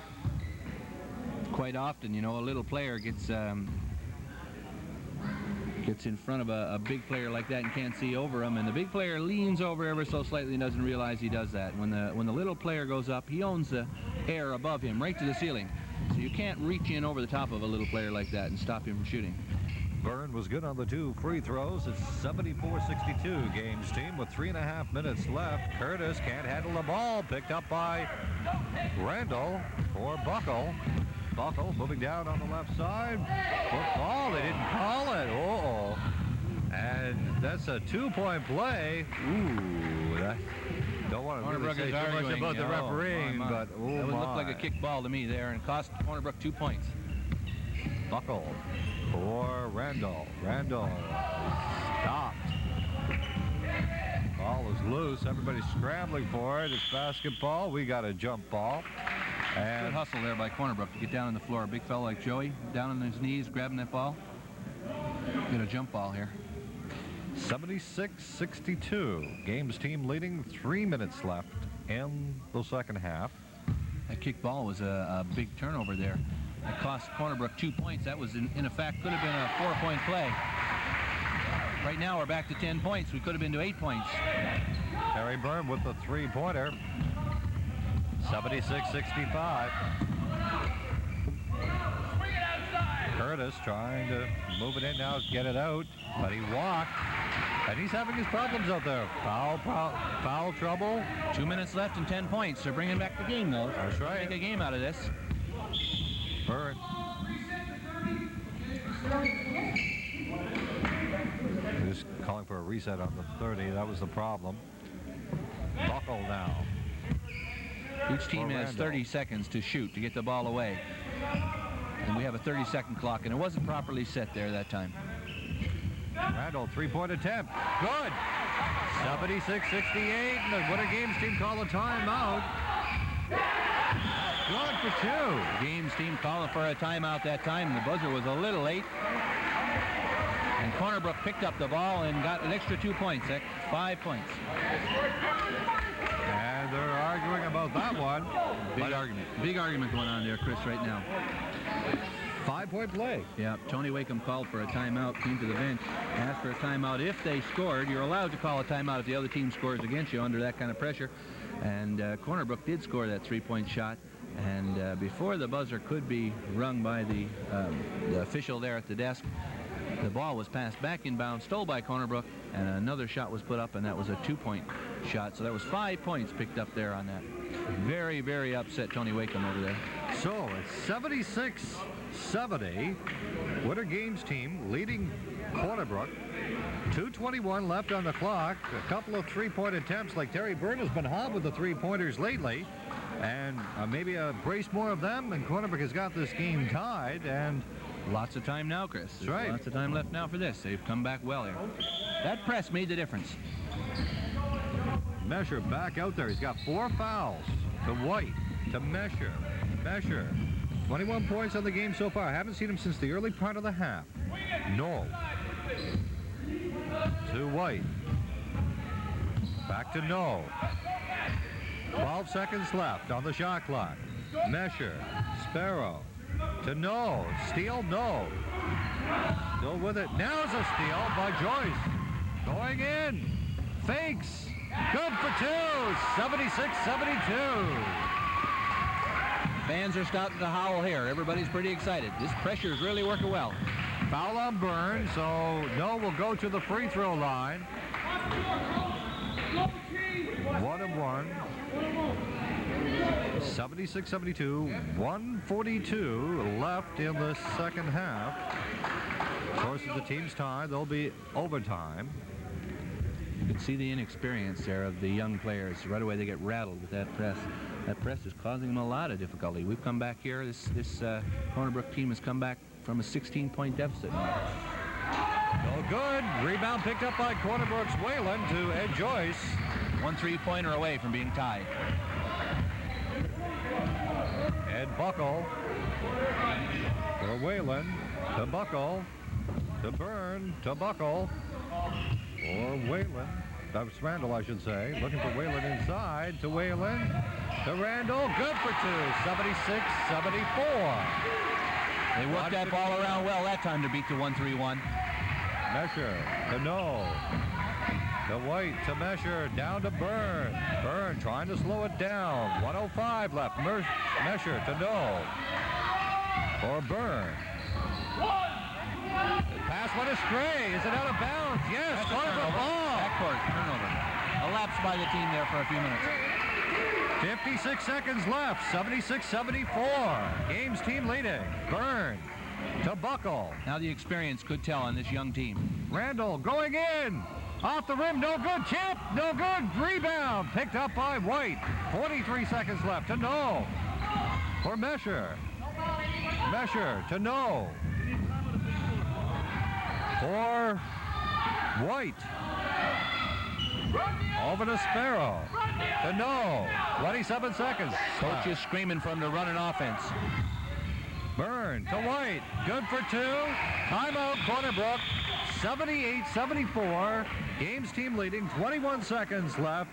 S2: Quite often, you know, a little player gets in front of a big player like that and can't see over him, and the big player leans over ever so slightly and doesn't realize he does that. When the little player goes up, he owns the air above him right to the ceiling, so you can't reach in over the top of a little player like that and stop him from shooting.
S3: Byrne was good on the two free throws. It's 74-62 Games team with 3.5 minutes left. Curtis can't handle the ball, picked up by Randall for Buckle. Buckle moving down on the left side. Football, they didn't call it. Uh-oh. And that's a 2-point play. Ooh, don't want to really say too much about the refereeing, but oh,
S2: that would look like a kick ball to me there, and cost Corner Brook 2 points.
S3: Buckle for Randall. Randall stopped. Ball is loose. Everybody's scrambling for it. It's basketball. We got a jump ball. And
S2: good hustle there by Corner Brook to get down on the floor. A big fellow like Joey down on his knees grabbing that ball. Get a jump ball here.
S3: 76-62. Games team leading, 3 minutes left in the second half.
S2: That kick ball was a big turnover there. That cost Corner Brook 2 points. That was, in effect, could have been a 4-point play. Right now we're back to 10 points. We could have been to 8 points.
S3: Terry Byrne with the three-pointer. 76-65. Curtis trying to move it in now, get it out, but he walked, and he's having his problems out there. Foul trouble.
S2: 2 minutes left and 10 points. They're bringing back the game, though.
S3: That's right.
S2: Make a game out of this.
S3: Byrne. Just calling for a reset on the 30. That was the problem. Buckle now.
S2: Each team has 30 seconds to shoot to get the ball away. And we have a 30-second clock, and it wasn't properly set there that time.
S3: Randall, three-point attempt. Good. 76-68, and the Winter Games team call a timeout. Good for two.
S2: Games team calling for a timeout that time. The buzzer was a little late. And Corner Brook picked up the ball and got an extra 2 points. 5 points.
S3: And they're arguing about that one.
S2: Big argument. Big argument going on there, Chris, right now.
S3: 5-point play.
S2: Yeah, Tony Wakeham called for a timeout, came to the bench, asked for a timeout. If they scored, you're allowed to call a timeout if the other team scores against you under that kind of pressure. And Corner Brook did score that 3-point shot. And before the buzzer could be rung by the official there at the desk, the ball was passed back inbound, stole by Corner Brook, and another shot was put up, and that was a 2-point shot. So that was 5 points picked up there on that. Very, very upset Tony Wakeham over there.
S3: So it's 76-70. Winter Games team leading Corner Brook. 2:21 left on the clock. A couple of three-point attempts, like Terry Byrne has been hot with the three-pointers lately. And maybe a brace more of them, and Corner Brook has got this game tied. And
S2: lots of time now, Chris.
S3: That's right.
S2: Lots of time left now for this. They've come back well here. That press made the difference.
S3: Mesher back out there. He's got 4 fouls. To White, to Mesher. Mesher, 21 points on the game so far. I haven't seen him since the early part of the half. No. To White. Back to No. 12 seconds left on the shot clock. Mesher, Sparrow, to No. Steal, no. Still with it. Now's a steal by Joyce. Going in. Fakes. Good for 2. 76-72.
S2: Fans are starting to howl here. Everybody's pretty excited. This pressure is really working well.
S3: Foul on Burns, so No will go to the free throw line. 1-1. 76-72. 1:42 left in the second half. Of course, if the team's tied, there'll be overtime.
S2: You can see the inexperience there of the young players. Right away they get rattled with that press. That press is causing them a lot of difficulty. We've come back here. This Corner Brook team has come back from a 16-point deficit.
S3: No good. Rebound picked up by Corner Brook's Whalen to Ed Joyce.
S2: 1 3-pointer away from being tied.
S3: Ed Buckle for Whalen, to Buckle, to Byrne, to Buckle, or Whalen. That's Randall, I should say. Looking for Whalen inside, to Whalen, to Randall. Good for 2, 76-74.
S2: They worked that ball around well that time to beat the 1-3-1.
S3: Mesher, to No. To White, to Mesher, down to Byrne. Byrne trying to slow it down. 1:05 left. Mesher to No. For Byrne. The pass went astray. Is it out of bounds? Yes. Corner ball.
S2: Backcourt turnover. A lapse by the team there for a few minutes.
S3: 56 seconds left. 76-74. Games team leading. Byrne to Buckle.
S2: Now the experience could tell on this young team.
S3: Randall going in. Off the rim, no good. Chip, no good. Rebound picked up by White. 43 seconds left to No. For Mesher. Mesher to No. For White. Over to Sparrow. To No. 27 seconds.
S2: Coach is screaming for him to run an offense.
S3: Byrne to White. Good for 2. Timeout, Corner Brook. 78-74. Games team leading. 21 seconds left.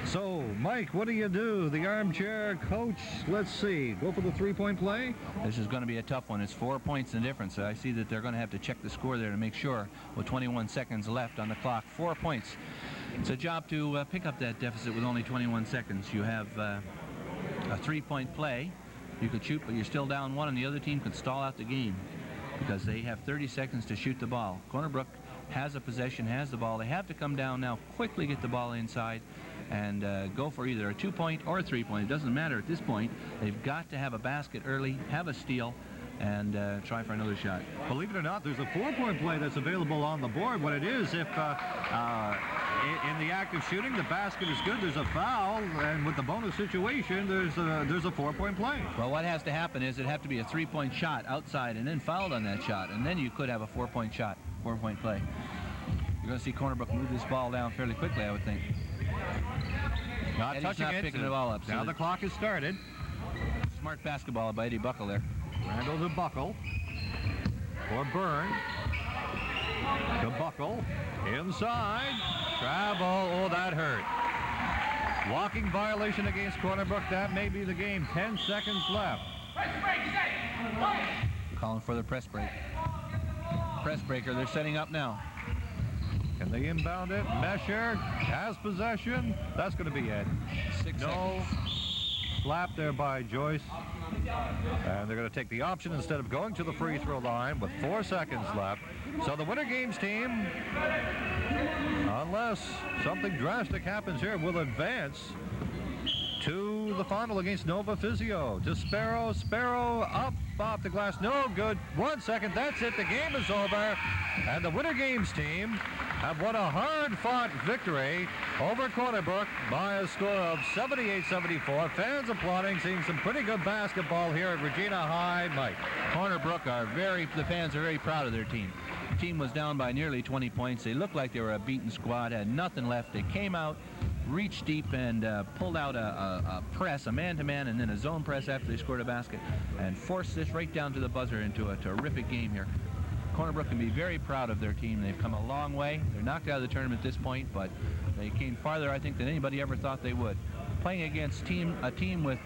S3: So, Mike, what do you do? The armchair coach, let's see. Go for the 3-point play?
S2: This is going to be a tough one. It's 4 points in difference. I see that they're going to have to check the score there to make sure with 21 seconds left on the clock. 4 points. It's a job to pick up that deficit with only 21 seconds. You have a 3-point play. You could shoot, but you're still down 1, and the other team could stall out the game because they have 30 seconds to shoot the ball. Corner Brook has a possession, has the ball. They have to come down now, quickly get the ball inside, and go for either a 2-point or a 3-point. It doesn't matter at this point. They've got to have a basket early, have a steal, and try for another shot.
S3: Believe it or not, there's a 4-point play that's available on the board. What it is, if in the act of shooting, the basket is good, there's a foul, and with the bonus situation, there's a 4-point play.
S2: Well, what has to happen is it have to be a 3-point shot outside and then fouled on that shot, and then you could have a 4-point shot, 4-point play. You're going to see Corner Brook move this ball down fairly quickly, I would think.
S3: Not touching it.
S2: Picking the ball up.
S3: Now the clock has started.
S2: Smart basketball by Eddie Buckle there.
S3: Randall to Buckle. For Byrne. To Buckle. Inside. Travel. Oh, that hurt. Walking violation against Corner Brook. That may be the game. 10 seconds left.
S2: Calling for the press break. Press breaker. They're setting up now.
S3: Can they inbound it? Mesher has possession. That's going to be it.
S2: 6
S3: No.
S2: seconds.
S3: Slap there by Joyce. And they're going to take the option instead of going to the free throw line with 4 seconds left. So the Winter Games team, unless something drastic happens here, will advance to the final against Nova Physio. To Sparrow. Sparrow up off the glass. No good. 1 second. That's it. The game is over. And the Winter Games team have won a hard-fought victory over Corner Brook by a score of 78-74. Fans applauding, seeing some pretty good basketball here at Regina High. Mike.
S2: Corner Brook the fans are very proud of their team. The team was down by nearly 20 points. They looked like they were a beaten squad, had nothing left. They came out,
S5: reached deep and pulled out a press, a man-to-man, and then a zone press after they scored a basket, and forced this right down to the buzzer into a terrific game here. Corner Brook can be very proud of their team. They've come a long way. They're knocked out of the tournament at this point, but they came farther, I think, than anybody ever thought they would. Playing against a team with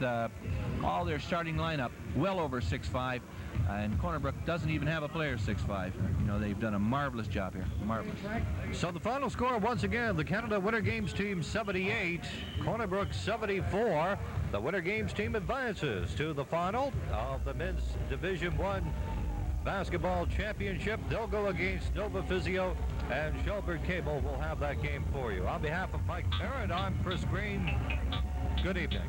S5: all their starting lineup well over 6'5", and Corner Brook doesn't even have a player 6'5". You know, they've done a marvelous job here. Marvelous.
S3: So the final score, once again, the Canada Winter Games team 78, Corner Brook 74. The Winter Games team advances to the final of the men's Division I basketball championship. They'll go against Nova Physio, and Shelburne Cable will have that game for you. On behalf of Mike Barrett, I'm Chris Green. Good evening.